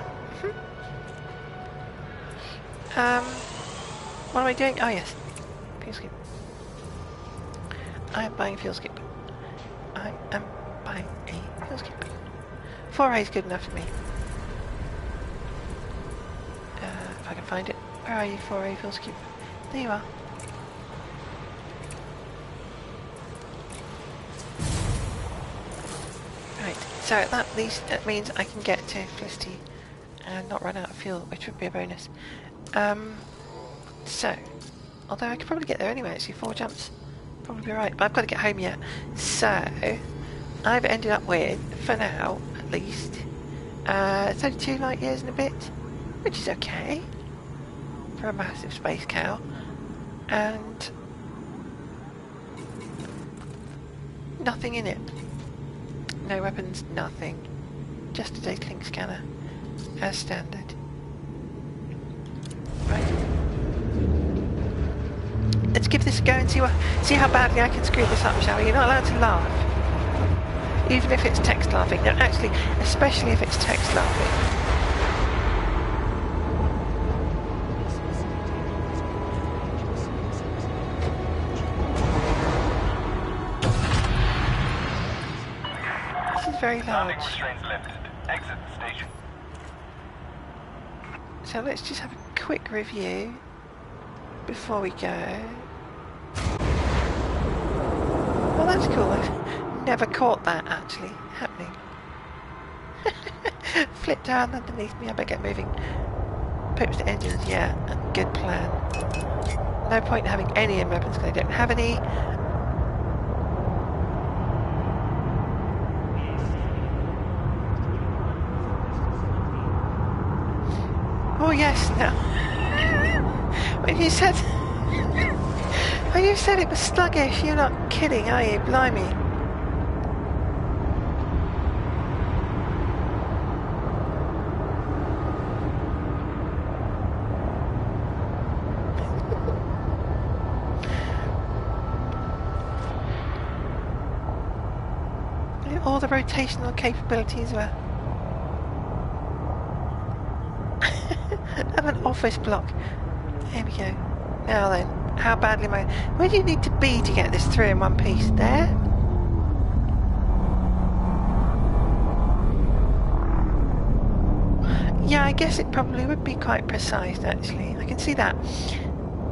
What am I doing? Oh yes, fuel skip. I am buying fuel skip. I am buying a fuel skip. 4A is good enough for me. If I can find it. Where are you, 4A fuel skip? There you are. Right, so at least that means I can get to Felicity and not run out of fuel, which would be a bonus. So, although I could probably get there anyway, actually, 4 jumps, probably be right, but I've got to get home yet. So, I've ended up with, for now, at least, 32 light years and a bit, which is okay, for a massive space cow, and nothing in it. No weapons, nothing. Just a data link scanner, as standard. Right. Let's give this a go and see how badly I can screw this up, shall we? You're not allowed to laugh. Even if it's text laughing. No, actually, especially if it's text laughing. This is very large. Restraints lifted. Exit the station. So let's just have a quick review before we go. Well, that's cool. I've never caught that actually happening. Flip down underneath me. I better get moving. Poops the engines. Yeah, good plan. No point in having any in weapons because I don't have any. Oh yes, now. When you said it was sluggish, you're not kidding, are you? Blimey. All the rotational capabilities were of an office block. There we go. Now then, how badly am I... Where do you need to be to get this through in one piece? There? Yeah, I guess it probably would be quite precise, actually. I can see that.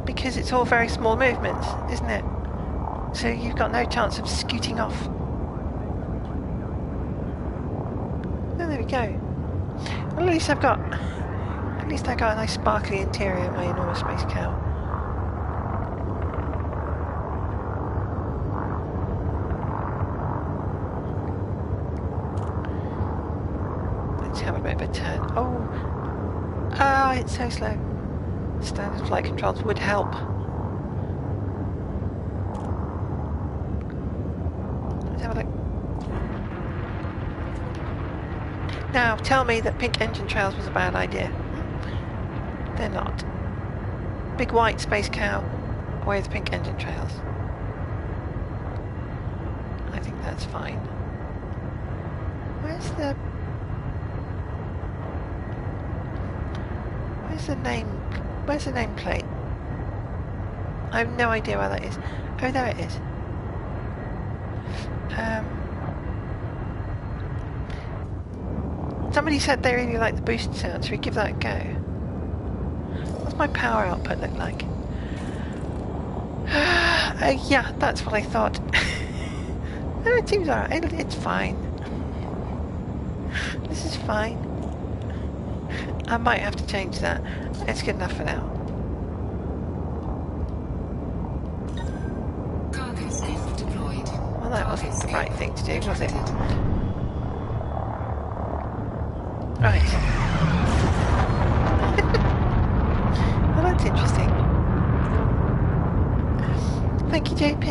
Because it's all very small movements, isn't it? So you've got no chance of scooting off. go. Well, at least I got a nice sparkly interior in my enormous space cow. Let's have a bit of a turn. Oh, it's so slow. Standard flight controls would help. Let's have a look. Now, tell me that pink engine trails was a bad idea. They're not. Big white space cow with pink engine trails. I think that's fine. Where's the nameplate? I have no idea where that is. Oh, there it is. Somebody said they really like the boost sound. Should we give that a go? What's my power output look like? Yeah, that's what I thought. No, it seems alright. It's fine. This is fine. I might have to change that. It's good enough for now. Cargo skiff deployed. Well, that wasn't the right thing to do, was it? Right. Well, that's interesting. Thank you, JP.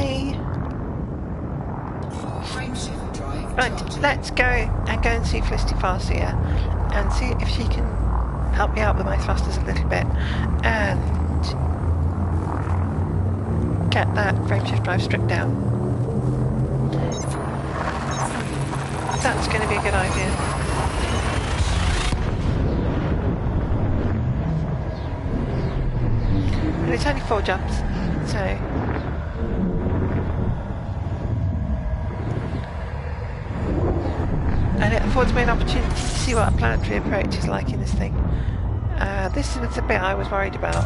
Frameshift drive Right, charging. let's go and see Felicity Farseer and see if she can help me out with my thrusters a little bit and get that frameshift drive stripped down. That's going to be a good idea. And it's only 4 jumps, so... And it affords me an opportunity to see what a planetary approach is like in this thing. This is the bit I was worried about.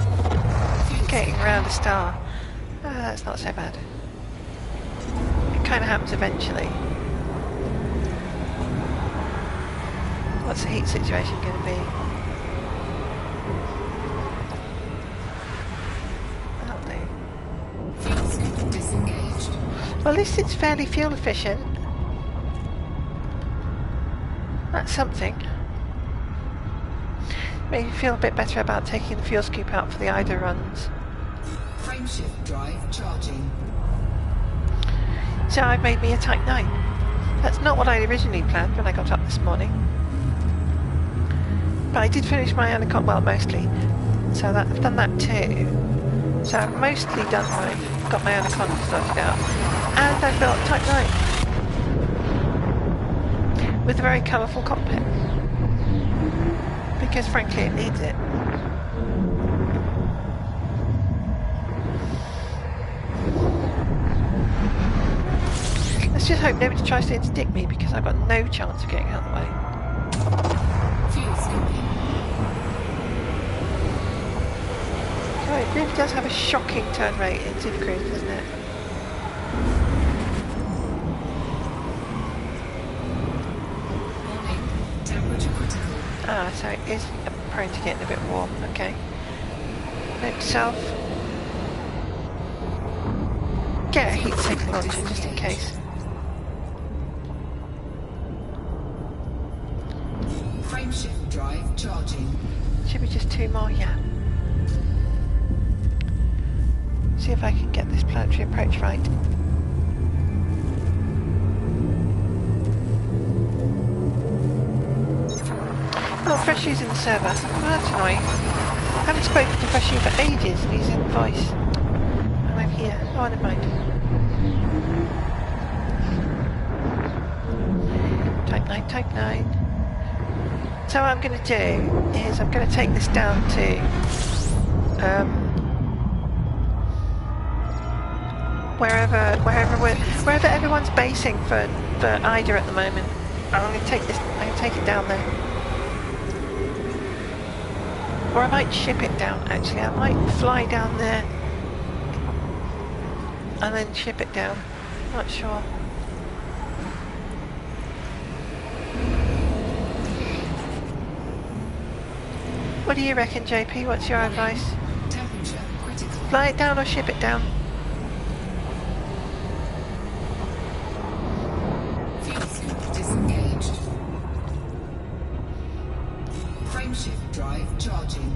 Getting around a star. That's not so bad. It kind of happens eventually. What's the heat situation going to be? Fuel skiff disengaged. Well, at least it's fairly fuel efficient. That's something. Made me feel a bit better about taking the fuel scoop out for the IDA runs. Frameshift drive charging. So I've made me a Type 9. That's not what I originally planned when I got up this morning. But I did finish my Anaconda, well, mostly. So I've done that too. So I've mostly got my Anaconda sorted out. And I built Type 9. With a very colourful cockpit. Because frankly it needs it. Let's just hope nobody tries to interdict me because I've got no chance of getting out of the way. Fuel skipping. So it really does have a shocking turn rate in Super Cruise, doesn't it? Warning. Temperature critical. Ah, so it is prone to getting a bit warm, okay. Note to self. Get a heat sink launcher just in case. Frameshift drive charging. Should be just 2 more, yeah. See if I can get this planetary approach right. Oh, Freshy's in the server. Oh, that's annoying. I haven't spoken to Freshy for ages and he's in voice. And I'm here. Oh, never mind. Type 9, Type 9. So what I'm going to do is I'm going to take this down to wherever everyone's basing for IDA at the moment. I'm going to take it down there. Or I might ship it down, actually. I might fly down there and then ship it down. Not sure. What do you reckon, JP? What's your advice? Temperature critical. Fly it down or ship it down? Fuel scoop disengaged. Frameshift drive charging.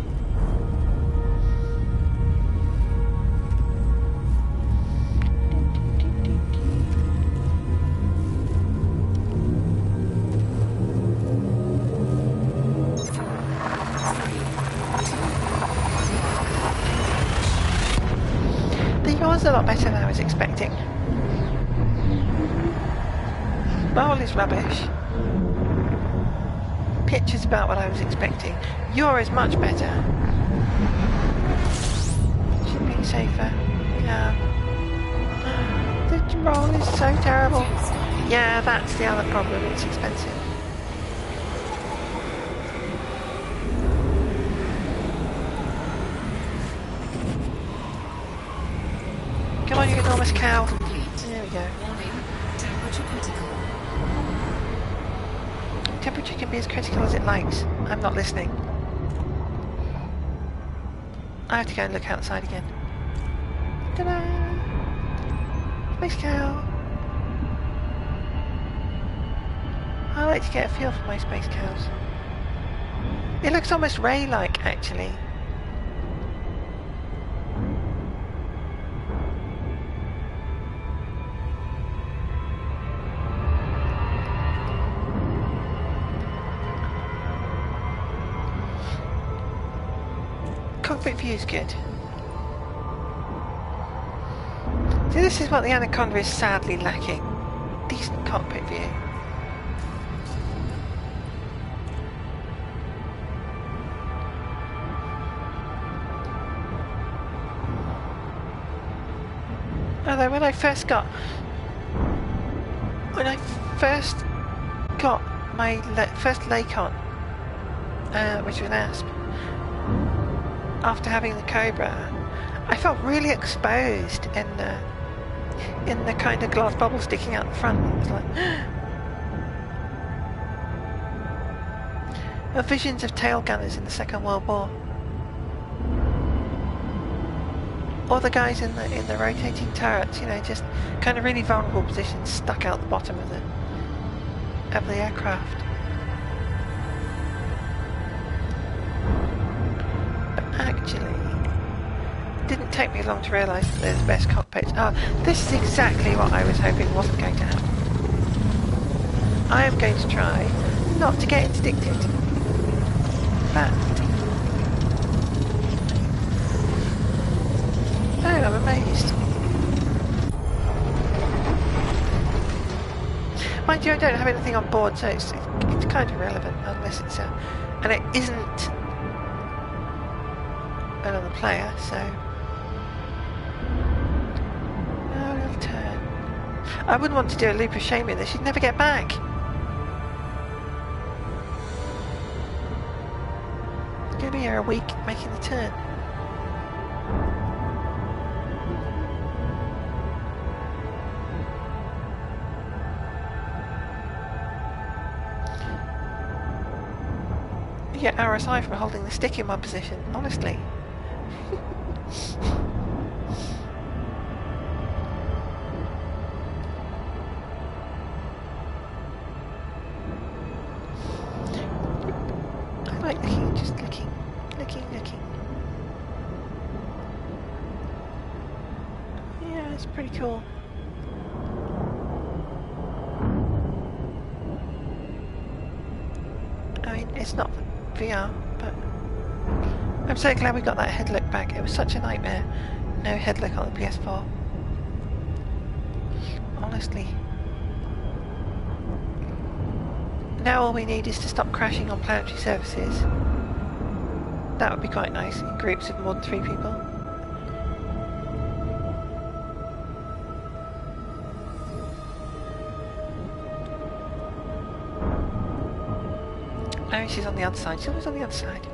Yours a lot better than I was expecting. Bowl is rubbish. Pitch is about what I was expecting. Your is much better. Shipping safer. Yeah. The roll is so terrible. Yeah, that's the other problem. It's expensive. Come on, you enormous cow. There we go. Warning, temperature critical. Temperature can be as critical as it likes. I'm not listening. I have to go and look outside again. Ta-da! Space cow. I like to get a feel for my space cows. It looks almost Ray-like, actually. Cockpit view is good. See, this is what the Anaconda is sadly lacking. Decent cockpit view. Although when I first got my first Lakon, which was an Asp, after having the Cobra, I felt really exposed in the kind of glass bubble sticking out the front. It was like visions of tail gunners in the Second World War, or the guys in the rotating turrets. You know, just kind of really vulnerable positions stuck out the bottom of the aircraft. Actually, it didn't take me long to realise that they're the best cockpits. Oh, this is exactly what I was hoping wasn't going to happen. I am going to try not to get interdicted. But oh, I'm amazed. Mind you, I don't have anything on board, so it's kind of irrelevant unless it's and it isn't another player, so no, little turn. I wouldn't want to do a loop of shame in this. You'd never get back. It's going to be here a week making the turn. You get RSI from holding the stick in one position, honestly. I like looking, just looking. Yeah, it's pretty cool. I mean, it's not VR, but I'm so glad we got that head look back. It was such a nightmare. No head look on the PS4. Honestly. Now all we need is to stop crashing on planetary surfaces. That would be quite nice in groups of more than 3 people. Oh, she's on the other side. She's always on the other side.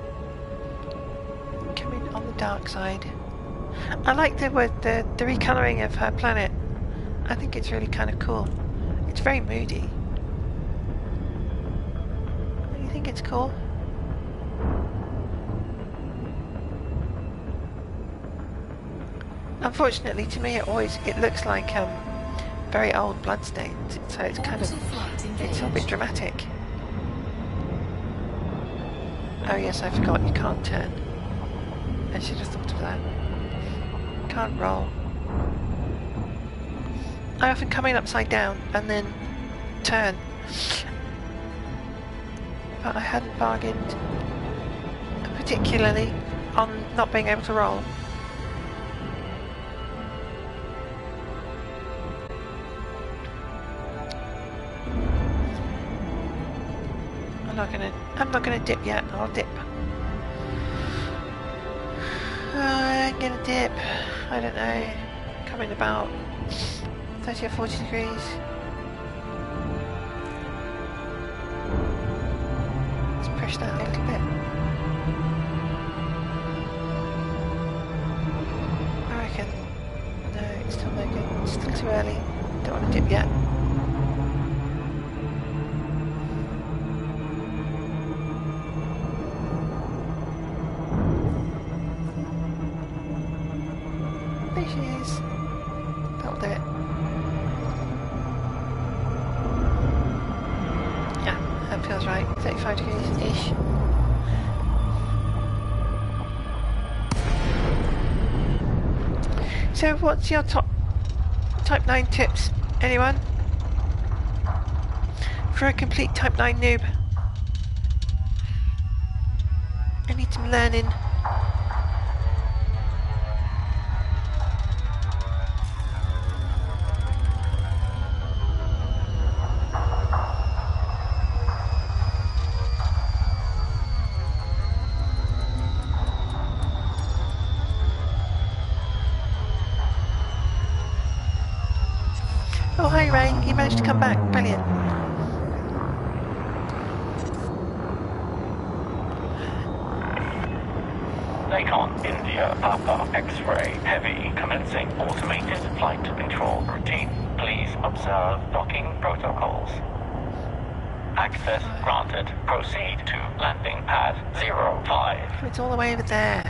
Coming on the dark side. I like the recolouring of her planet. I think it's really kind of cool. It's very moody. You think it's cool? Unfortunately, to me, it looks like very old bloodstains. So it's kind of Orbital flight it's a bit engaged. dramatic. Oh yes, I forgot you can't turn. I should have thought of that. Can't roll. I often come in upside down and then turn. But I hadn't bargained particularly on not being able to roll. I'm not gonna dip yet. I'll dip. I'm gonna dip. I don't know. Coming about 30 or 40 degrees. Let's push that a little bit. I reckon. No, it's still no good. It's still too early. Don't want to dip yet. There she is. That'll do it. Yeah, that feels right. 35 degrees-ish. So what's your top Type 9 tips? Anyone? For a complete Type 9 noob. I need some learning. Oh, hi Ray, you managed to come back. Brilliant. Nikon India Papa X-ray Heavy commencing automated flight control routine. Please observe docking protocols. Access granted. Proceed to landing pad 05. It's all the way over there.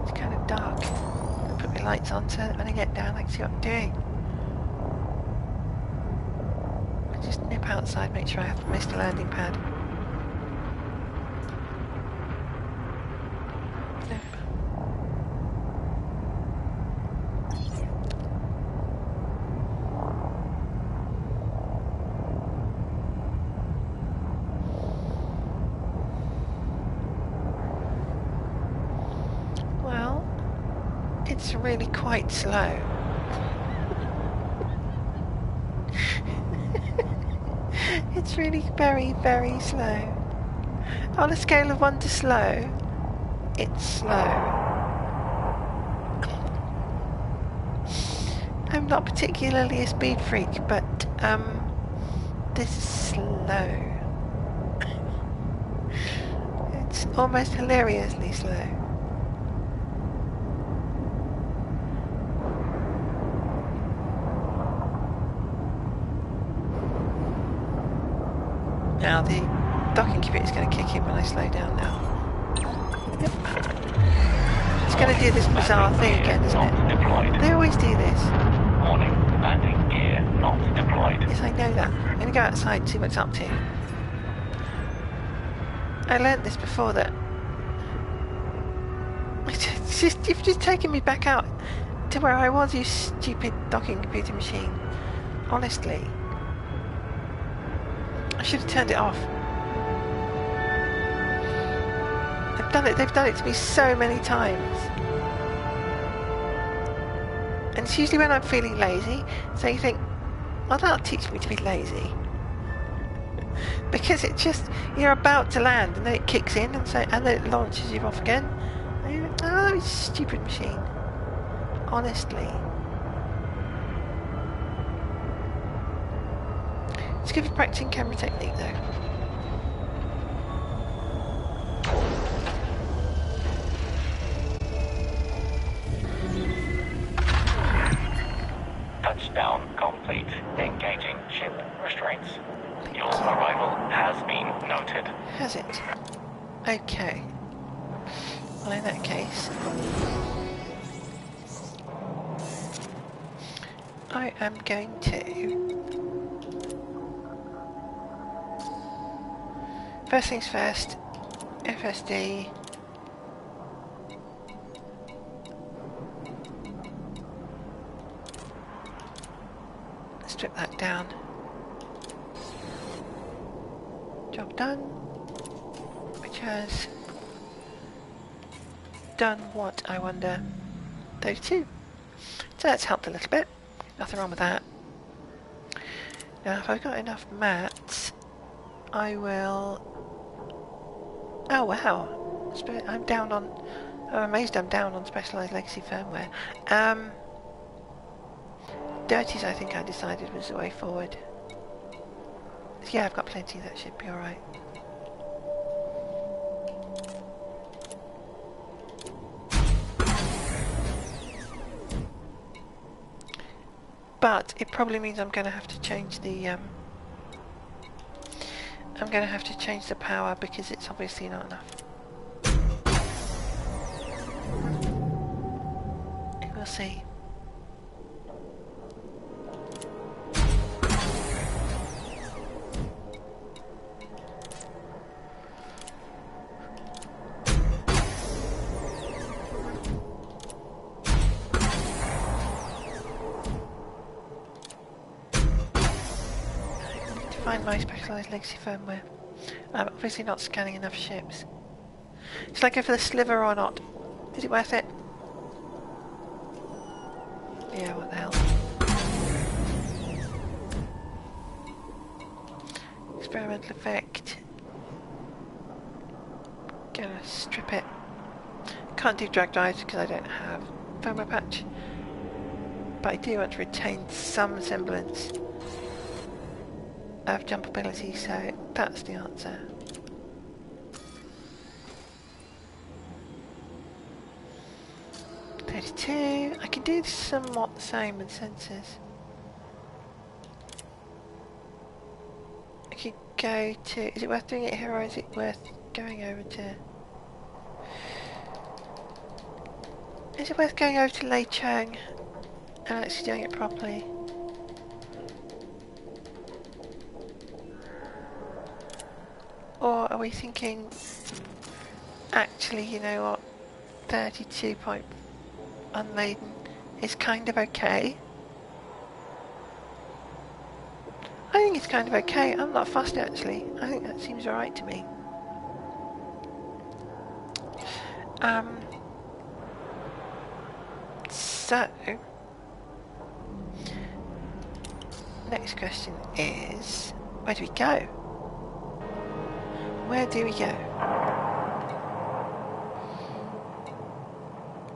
It's kind of dark. I'll put my lights on so that when I get down I can see what I'm doing. I'll just nip outside, make sure I haven't missed a landing pad. Nope. Well, it's really quite slow. It's really very, very slow. On a scale of 1 to slow, it's slow. I'm not particularly a speed freak, but this is slow. It's almost hilariously slow. Now the docking computer is going to kick in when I slow down now. Yep. It's going to do this bizarre thing again, isn't it? They always do this. Warning, landing gear not deployed. Yes, I know that. I'm going to go outside and see what it's up to. I learnt this before that... You've just taken me back out to where I was, you stupid docking computer machine. Honestly. I should have turned it off. They've done it to me so many times. And it's usually when I'm feeling lazy, so you think, well, that'll teach me to be lazy. Because it just, you're about to land and then it kicks in and then it launches you off again. And you think, oh, that was a stupid machine. Honestly. It's good for practicing camera technique though. Touchdown complete. Engaging ship restraints. Your arrival has been noted. Has it? Okay. Well, in that case, I am going to... First things first, FSD. Strip that down. Job done. Which has done what, I wonder? 32. So that's helped a little bit. Nothing wrong with that. Now if I've got enough mats, I will... Oh wow! I'm down on... I'm amazed I'm down on specialised legacy firmware. Dirties I think I decided was the way forward. Yeah, I've got plenty, that should be alright. But it probably means I'm going to have to change the I'm going to have to change the power because it's obviously not enough. We'll see. Find my specialised legacy firmware. I'm obviously not scanning enough ships. Should I go for the sliver or not? Is it worth it? Yeah, what the hell. Experimental effect. Gonna strip it. Can't do drag drives because I don't have firmware patch. But I do want to retain some semblance of jumpability, so that's the answer. I can do somewhat the same with sensors. I could go to... Is it worth doing it here or is it worth going over to... Is it worth going over to Lei Cheng and actually doing it properly? Or are we thinking, actually, you know what, 32 point unladen is kind of okay? I think it's kind of okay. I'm not fussed actually. I think that seems alright to me. So, next question is, where do we go? Where do we go?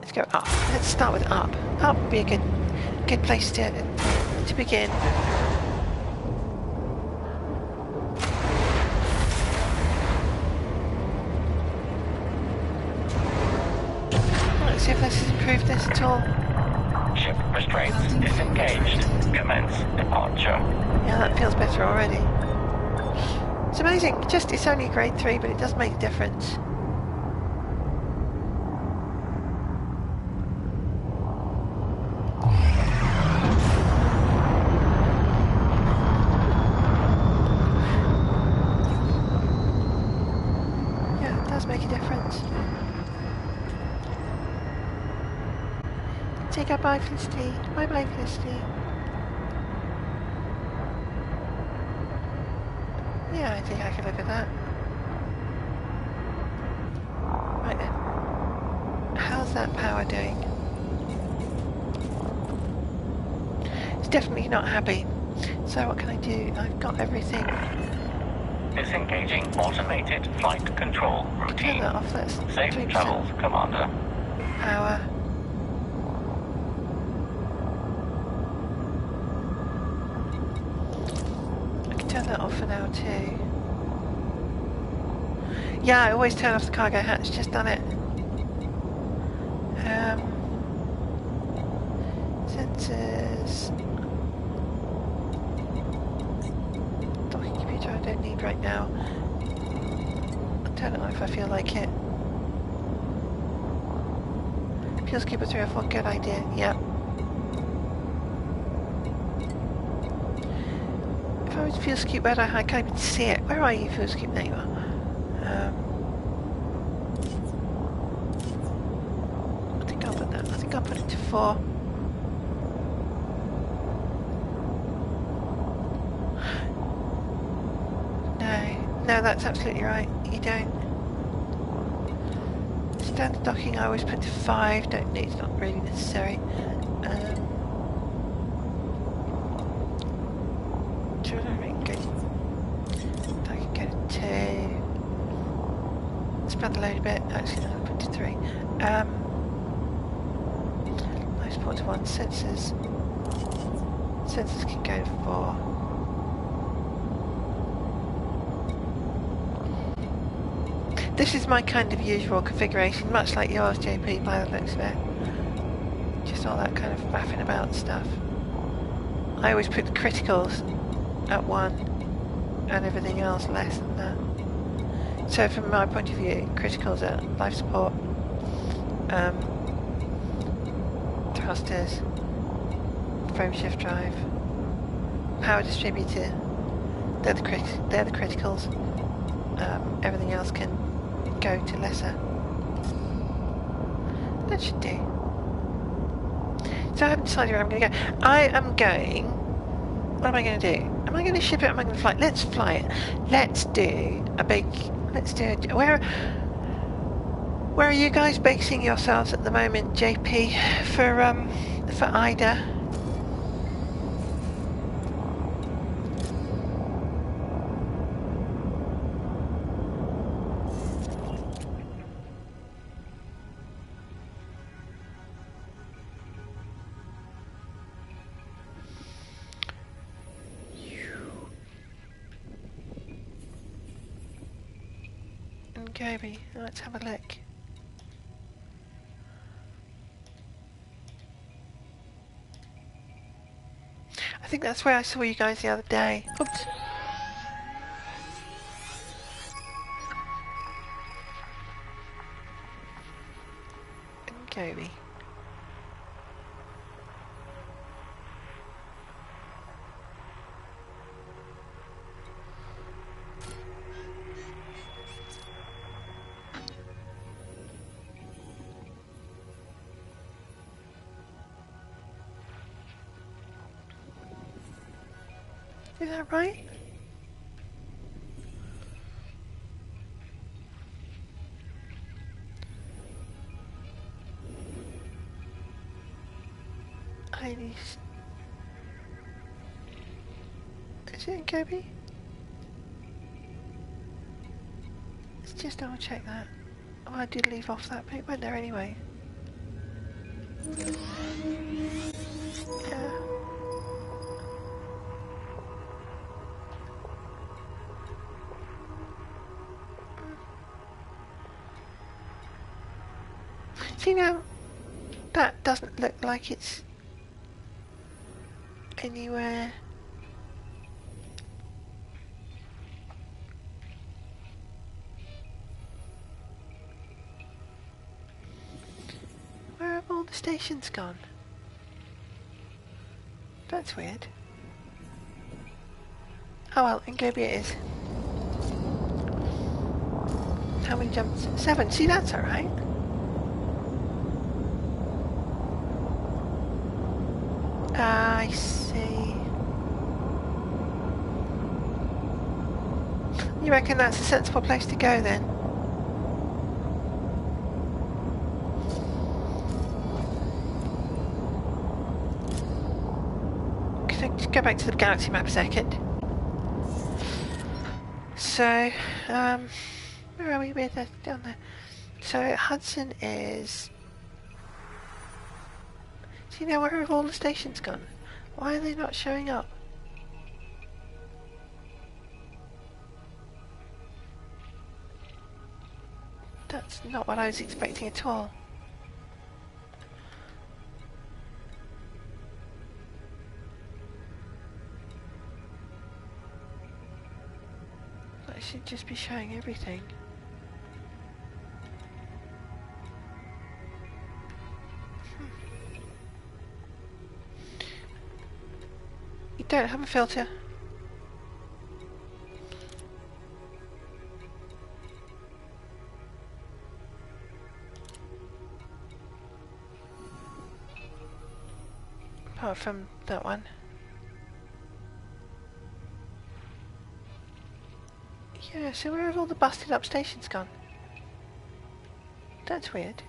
Let's go up. Let's start with up. Up would be a good place to begin. Let's see if this has improved this at all. Ship restraints disengaged. Commence departure. Yeah, that feels better already. It's amazing. It's only grade 3, but it does make a difference. Yeah, it does make a difference. Take out bye, Felicity. Bye-bye, Felicity. Yeah, I think I can live with that. Right then. How's that power doing? It's definitely not happy. So what can I do? I've got everything. Disengaging automated flight control Turn routine. that off. That's Safe 3% travels, Commander. power. Turn that off for now too. Yeah, I always turn off the cargo hatch, just done it. Sensors. Docking computer. don't need right now. I don't know if I feel like it. Fuel scoop 304, good idea, yep. If I was fuel scoop, where I can't even see it. Where are you, fuel scoop? There you are. I think I'll put that. I think I'll put it to 4. No, that's absolutely right. You don't. Standard docking I always put to 5. Don't need. It's not really necessary. I can go to 2. Spread the load a bit. Actually, no, I'll put to 3. Most port to 1. Sensors can go to 4. This is my kind of usual configuration, much like yours, JP, by the looks of it. Just all that kind of faffing about stuff. I always put the criticals at 1 and everything else less than that. So from my point of view, criticals are life support, thrusters, frame shift drive, power distributor, they're the criticals. Everything else can go to lesser. That should do. So I haven't decided where I'm going to go. I am going... What am I going to do? Am I going to ship it or am I going to fly it? Let's fly it. Let's do a big... Where are you guys basing yourselves at the moment, JP, for Ida? Gobi, let's have a look. I think that's where I saw you guys the other day. Oops. Gobi. Is that right? Is it in Gobi? Let's just double check that. Oh, I did leave off that bit. Went there anyway. Yeah. See now, that doesn't look like it's anywhere. Where have all the stations gone? That's weird. Oh well, in Gobi it is. How many jumps? 7. See, that's alright. I see. You reckon that's a sensible place to go then? Just go back to the galaxy map a second. So, where are we? We're there, down there. So Hudson is... See now, where have all the stations gone? Why are they not showing up? That's not what I was expecting at all. should just be showing everything. You don't have a filter. Apart from that one. Yeah, so where have all the busted up stations gone? That's weird.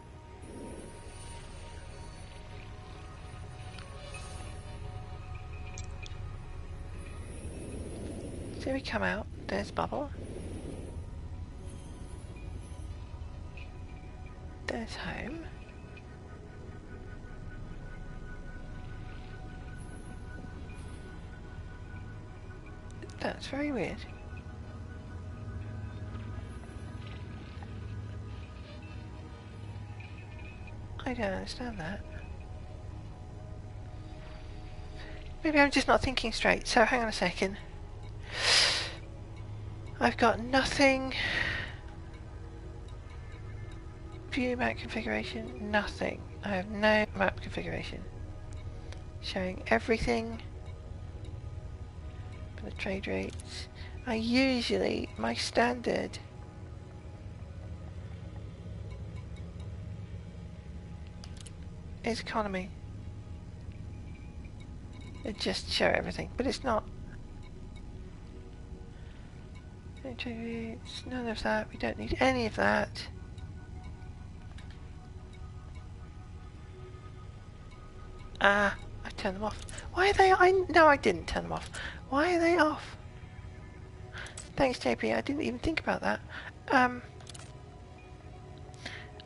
So we come out, there's Bubble. There's home. That's very weird. I don't understand that. Maybe I'm just not thinking straight, so hang on a second. I've got nothing. View map configuration, nothing. I have no map configuration. Showing everything. For the trade rates. My standard is economy. It just show everything, but it's not. None of that. We don't need any of that. Ah, I turned them off. Why are they? No, I didn't turn them off. Why are they off? Thanks, JP. I didn't even think about that.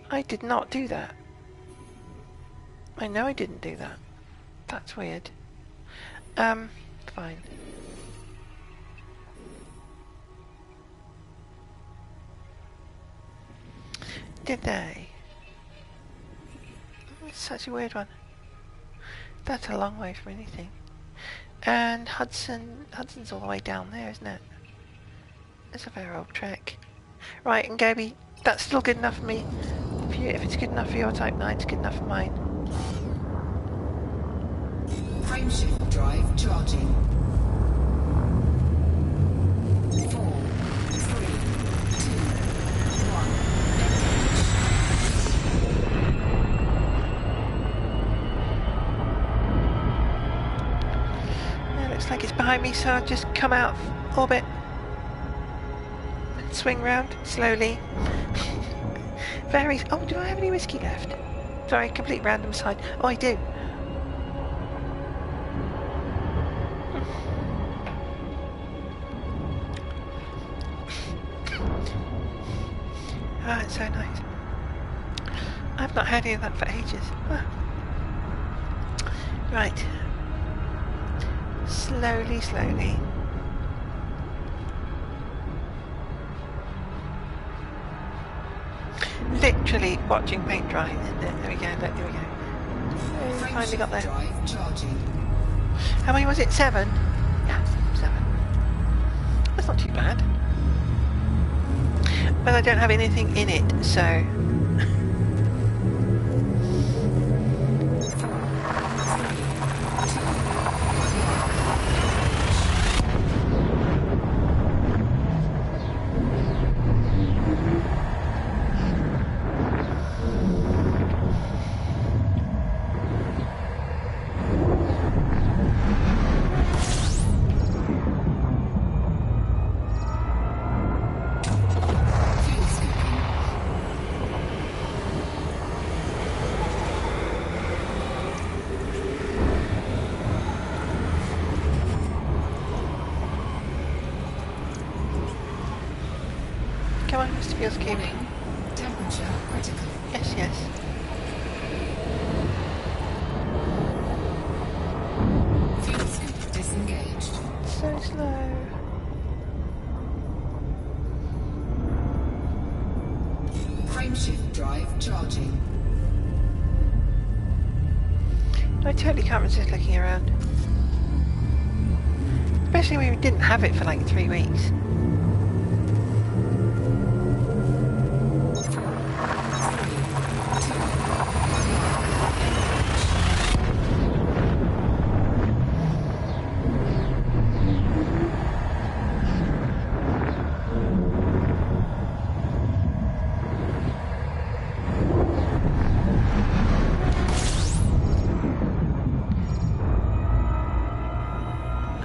I did not do that. I know I didn't do that. That's weird. Fine. Did they? It's such a weird one. That's a long way from anything. And Hudson's all the way down there, isn't it? It's a very old trek. Right, and Gobi, that's still good enough for me. If it's good enough for your Type 9, it's good enough for mine. Frameshift drive charging. 4, 3, 2, 1. It looks like it's behind me, so I'll just come out of orbit and swing round slowly. Oh, do I have any whiskey left? Sorry, complete random side. Oh, I do. Ah, it's so nice. I've not had any of that for ages. Ah. Right. Slowly, slowly. Literally watching paint dry, isn't it? There we go, there we go. Oh, we finally got there. Drive charging. How many was it? 7? Yeah, 7. That's not too bad. But I don't have anything in it, so... Come on, Mr. Fields, keep me. Temperature critical. Yes, yes. Fuel scoop disengaged. So slow. Frameshift drive charging. I totally can't resist looking around. Especially when we didn't have it for like 3 weeks.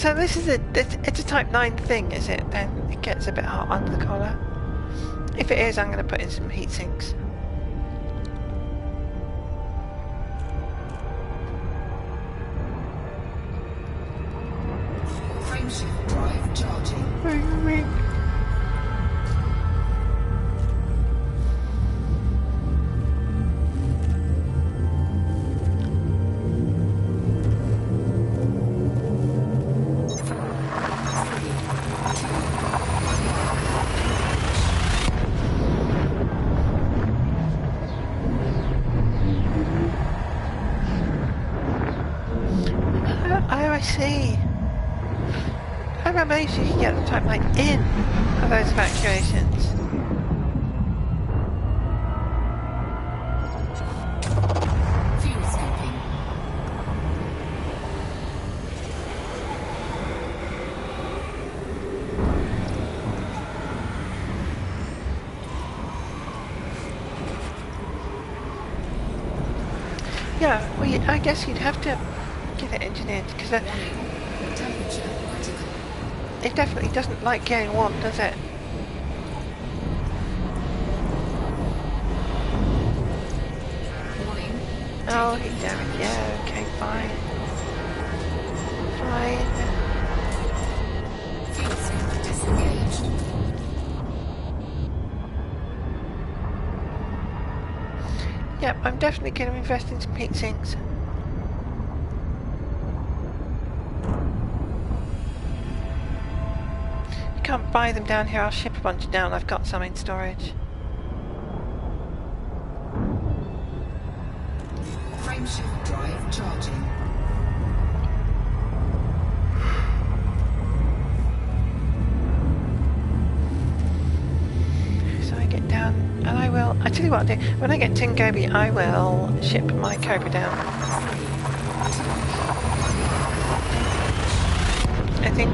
So this is it's a Type 9 thing, is it? Then it gets a bit hot under the collar. If it is, I'm going to put in some heat sinks. Frameshift drive charging. Oh, I see. I managed you can get the Type 9 in for those evacuations. Fuel scoping. Yeah, well, I guess you'd have to get it engineered because Warning. Temperature critical. it definitely doesn't like getting warm, does it? Warning. Oh, damn it. Yeah, okay, fine. Fine. Fuel scope disengaged. Yep, I'm definitely going to invest in some heat sinks. You can't buy them down here, I'll ship a bunch down, I've got some in storage. Frameshift drive charging. So I get down, and I tell you what I'll do, when I get to Ngobi, I will ship my Cobra down. I think.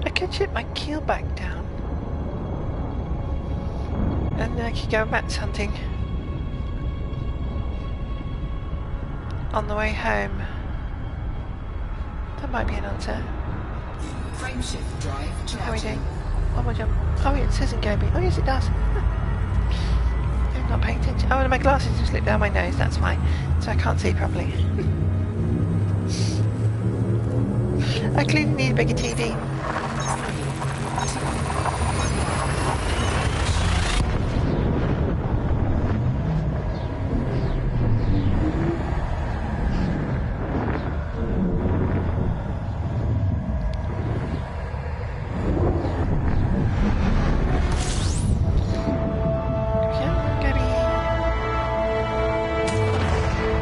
I could ship my keel back down. And then I could go bats hunting. On the way home. That might be an answer. Frameshift drive How are we charging. doing? One more jump. Oh, it says Ngobi. Oh, yes, it does. I'm not paying attention. Oh, and my glasses have slipped down my nose. That's why. So I can't see properly. I clearly need a bigger TV.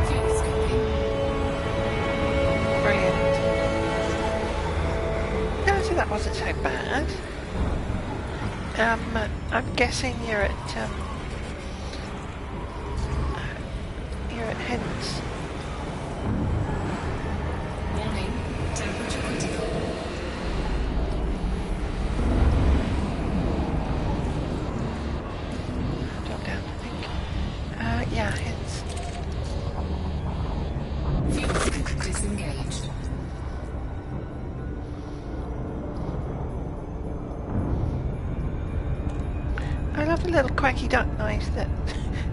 Fuel scoping. Brilliant. Yeah, so that wasn't so bad. I'm guessing you're at Hens. Warning. Temperature critical. Drop down, I think. Yeah, Hens. Fuel scope disengaged. I love the little quacky duck noise that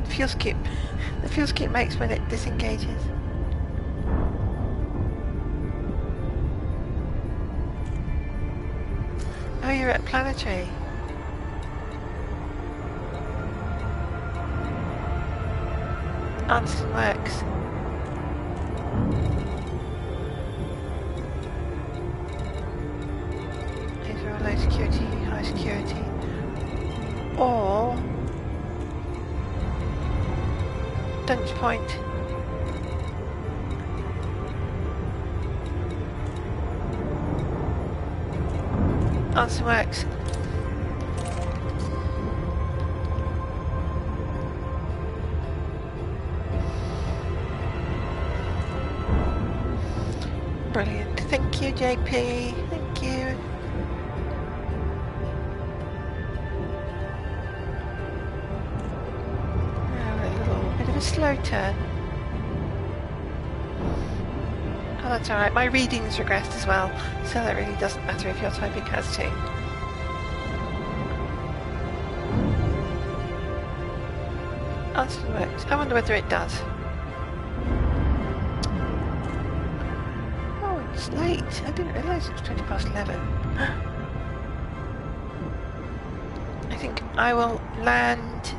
the fuel skip makes when it disengages. Oh, you're at Planetary. Anston works. These are all low security, high security. Or Dunch Point. Answer works. Brilliant. Thank you, JP. Thank you. Now a little bit of a slow turn. Oh, that's alright. My reading's regressed as well, so that really doesn't matter if your typing has too. Answer works. I wonder whether it does. Oh, it's late. I didn't realise it was 20 past 11. I think I will land.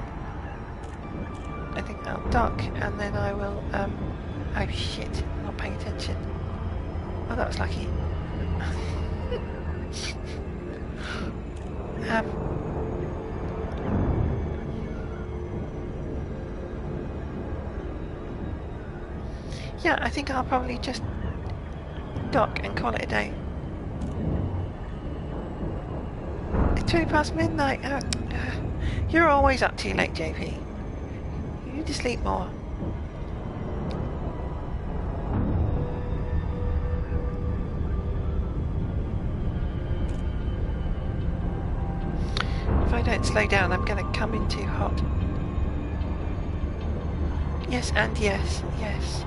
I think I'll dock and then I will, oh shit, I'm not paying attention. Oh, that was lucky. Yeah, I think I'll probably just dock and call it a day. It's 20 past midnight. You're always up too late, JP. You need to sleep more. If I don't slow down, I'm going to come in too hot. Yes, and yes, yes.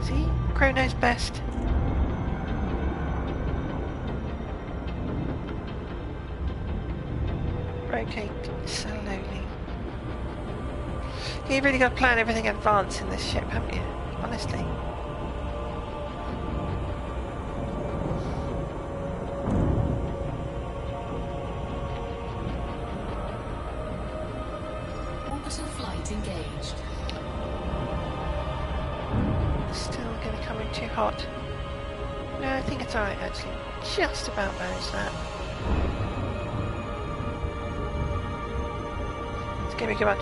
See? Crow knows best. Rotate slowly. You've really got to plan everything in advance in this ship, haven't you? Honestly. Orbital flight engaged. Still going to come in too hot. No, I think it's alright actually. Just about managed that. It's going to be a good one.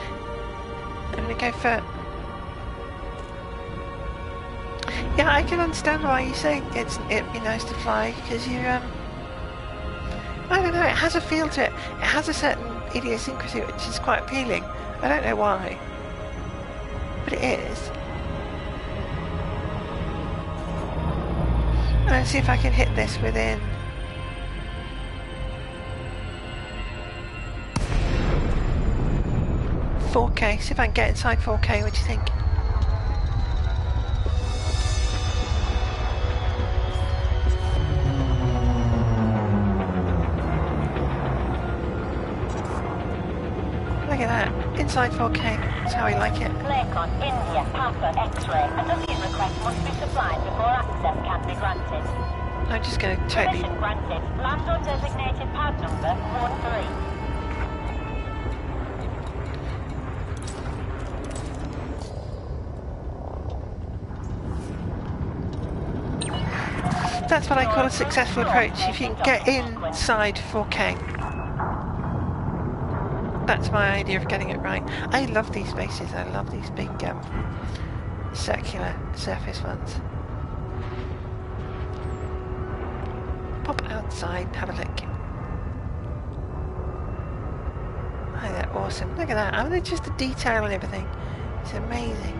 I'm going to go for... Yeah, I can understand why you say it'd be nice to fly, because you, I don't know, it has a feel to it. It has a certain idiosyncrasy which is quite appealing. I don't know why, but it is. Let's see if I can hit this within... ...4K. See if I can get inside 4K. What do you think? Look at that. Inside 4K. That's how I like it. Lakon, India, Papa, X-ray. A W request must be supplied before access can be granted. I'm just going to totally... Permission granted. Land or designated pad number 13. That's what I call a successful approach. If you can get inside 4K. That's my idea of getting it right. I love these spaces. I love these big circular surface ones. Pop outside and have a look. Oh, they're awesome. Look at that. I mean, just the detail and everything. It's amazing.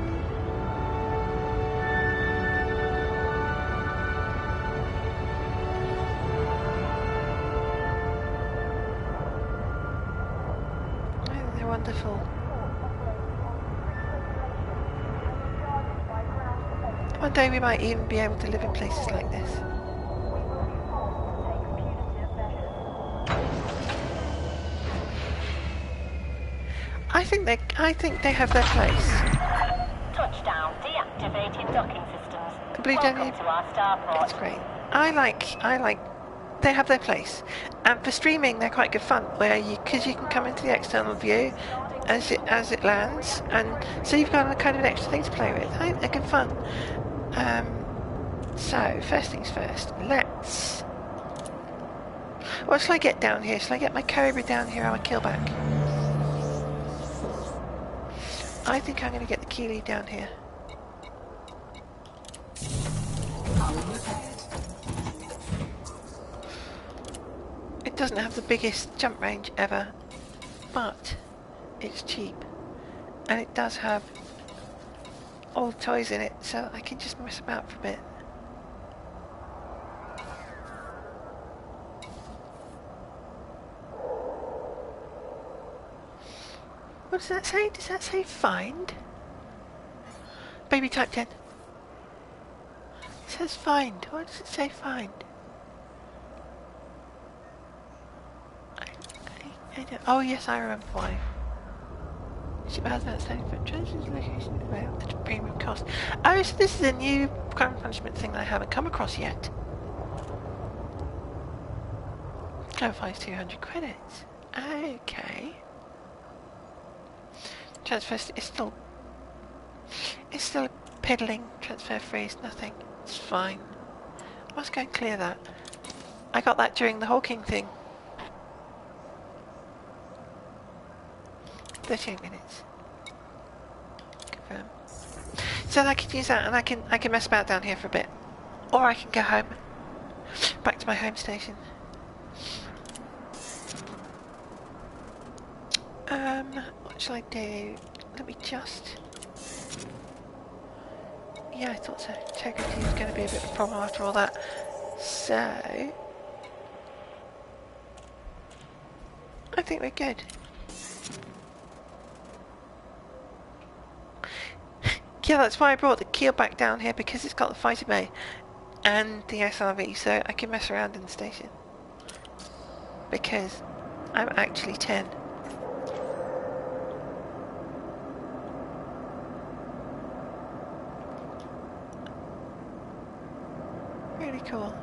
Oh, they're wonderful. One day we might even be able to live in places like this. I think they have their place. Touchdown. Deactivating docking systems. Blue Welcome Danube. to our starport. It's great. I like. They have their place, and for streaming, they're quite good fun. Because you can come into the external view as it lands, and so you've got a kind of an extra thing to play with. I think they're good fun. So first things first. Let's. What shall I get down here? Shall I get my Cobra down here or my Killback? I think I'm going to get the Keeley down here. doesn't have the biggest jump range ever, but it's cheap. And it does have old toys in it, so I can just mess about for a bit. What does that say? Does that say find? Baby typed in. It says find. What does it say find? I don't, oh yes, I remember why. Ship has that standing for transit location at a premium cost. Oh, so this is a new crime punishment thing that I haven't come across yet. Clarifies 200 credits. Okay. Transfer is still piddling. Transfer free is nothing. It's fine. I must go and clear that. I got that during the Hawking thing. 38 minutes. Confirm. So I can use that, and I can mess about down here for a bit, or I can go home, back to my home station. What shall I do? Let me just. Yeah, I thought so. Integrity was going to be a bit of a problem after all that. So I think we're good. Yeah, that's why I brought the Keel back down here, because it's got the fighter bay and the SRV, so I can mess around in the station. Because I'm actually 10. Really cool.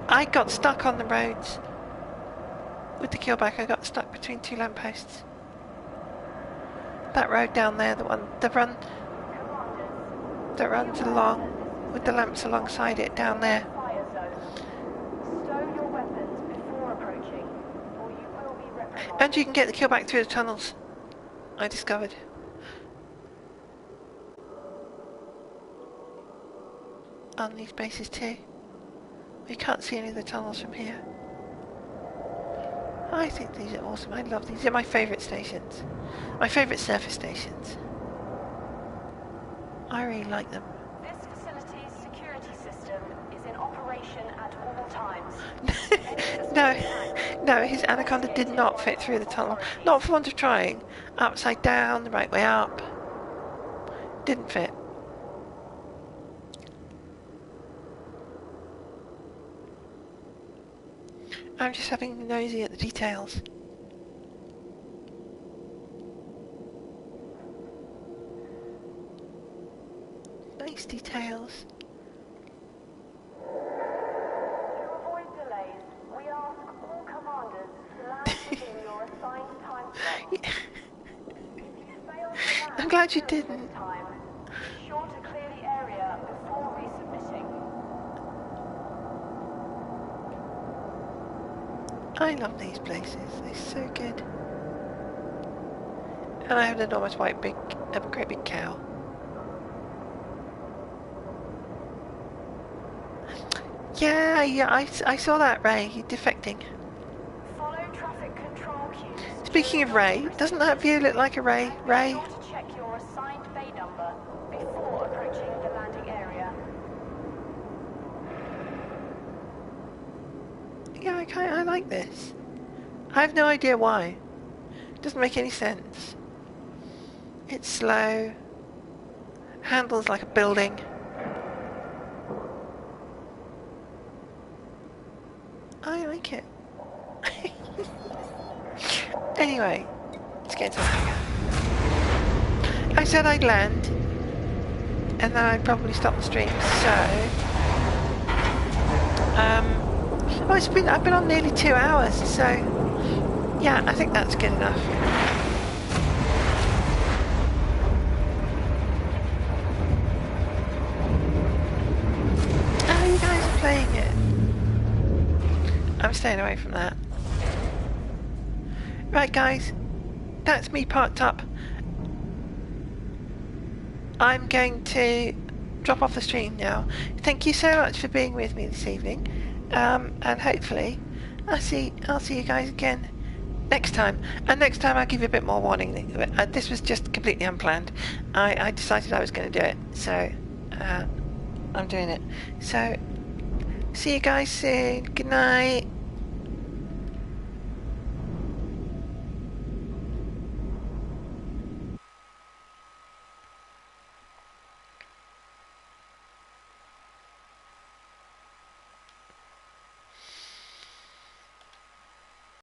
I got stuck on the roads. With the Keelback, I got stuck between two lampposts. That road down there, the run that runs along with the lamps alongside it down there. And you can get the Keelback through the tunnels, I discovered. On these bases too. You can't see any of the tunnels from here. I think these are awesome. I love these. They're my favourite stations. My favourite surface stations. I really like them. This facility's security system is in operation at all times. No, his Anaconda did not fit through the tunnel. Not for want of trying. Upside down, the right way up. Didn't fit. I'm just having nosy at the details. Nice details. To avoid delays, we ask all commanders to land within your assigned time slot. Yeah. If you fail to land I'm glad you during this didn't. time, be sure to clear the area before resubmitting. I love these places. They're so good. And I have an enormous white great big cow. Yeah, I saw that, Ray. You're defecting. Follow traffic control cues. Speaking of Ray, doesn't that view look like a Ray? Ray? Be sure to check your assigned bay number before approaching the landing area. Yeah, I like this. I have no idea why. It doesn't make any sense. It's slow. Handles like a building. I like it. Anyway, let's get into the hangar. I said I'd land, and then I'd probably stop the stream, so... oh, I've been on nearly 2 hours, so... yeah, I think that's good enough. Oh, you guys are playing it. I'm staying away from that. Right, guys, that's me parked up. I'm going to drop off the stream now. Thank you so much for being with me this evening, and hopefully I'll see you guys again next time. And next time I'll give you a bit more warning. This was just completely unplanned. I decided I was going to do it, so I'm doing it. So see you guys soon. Good night.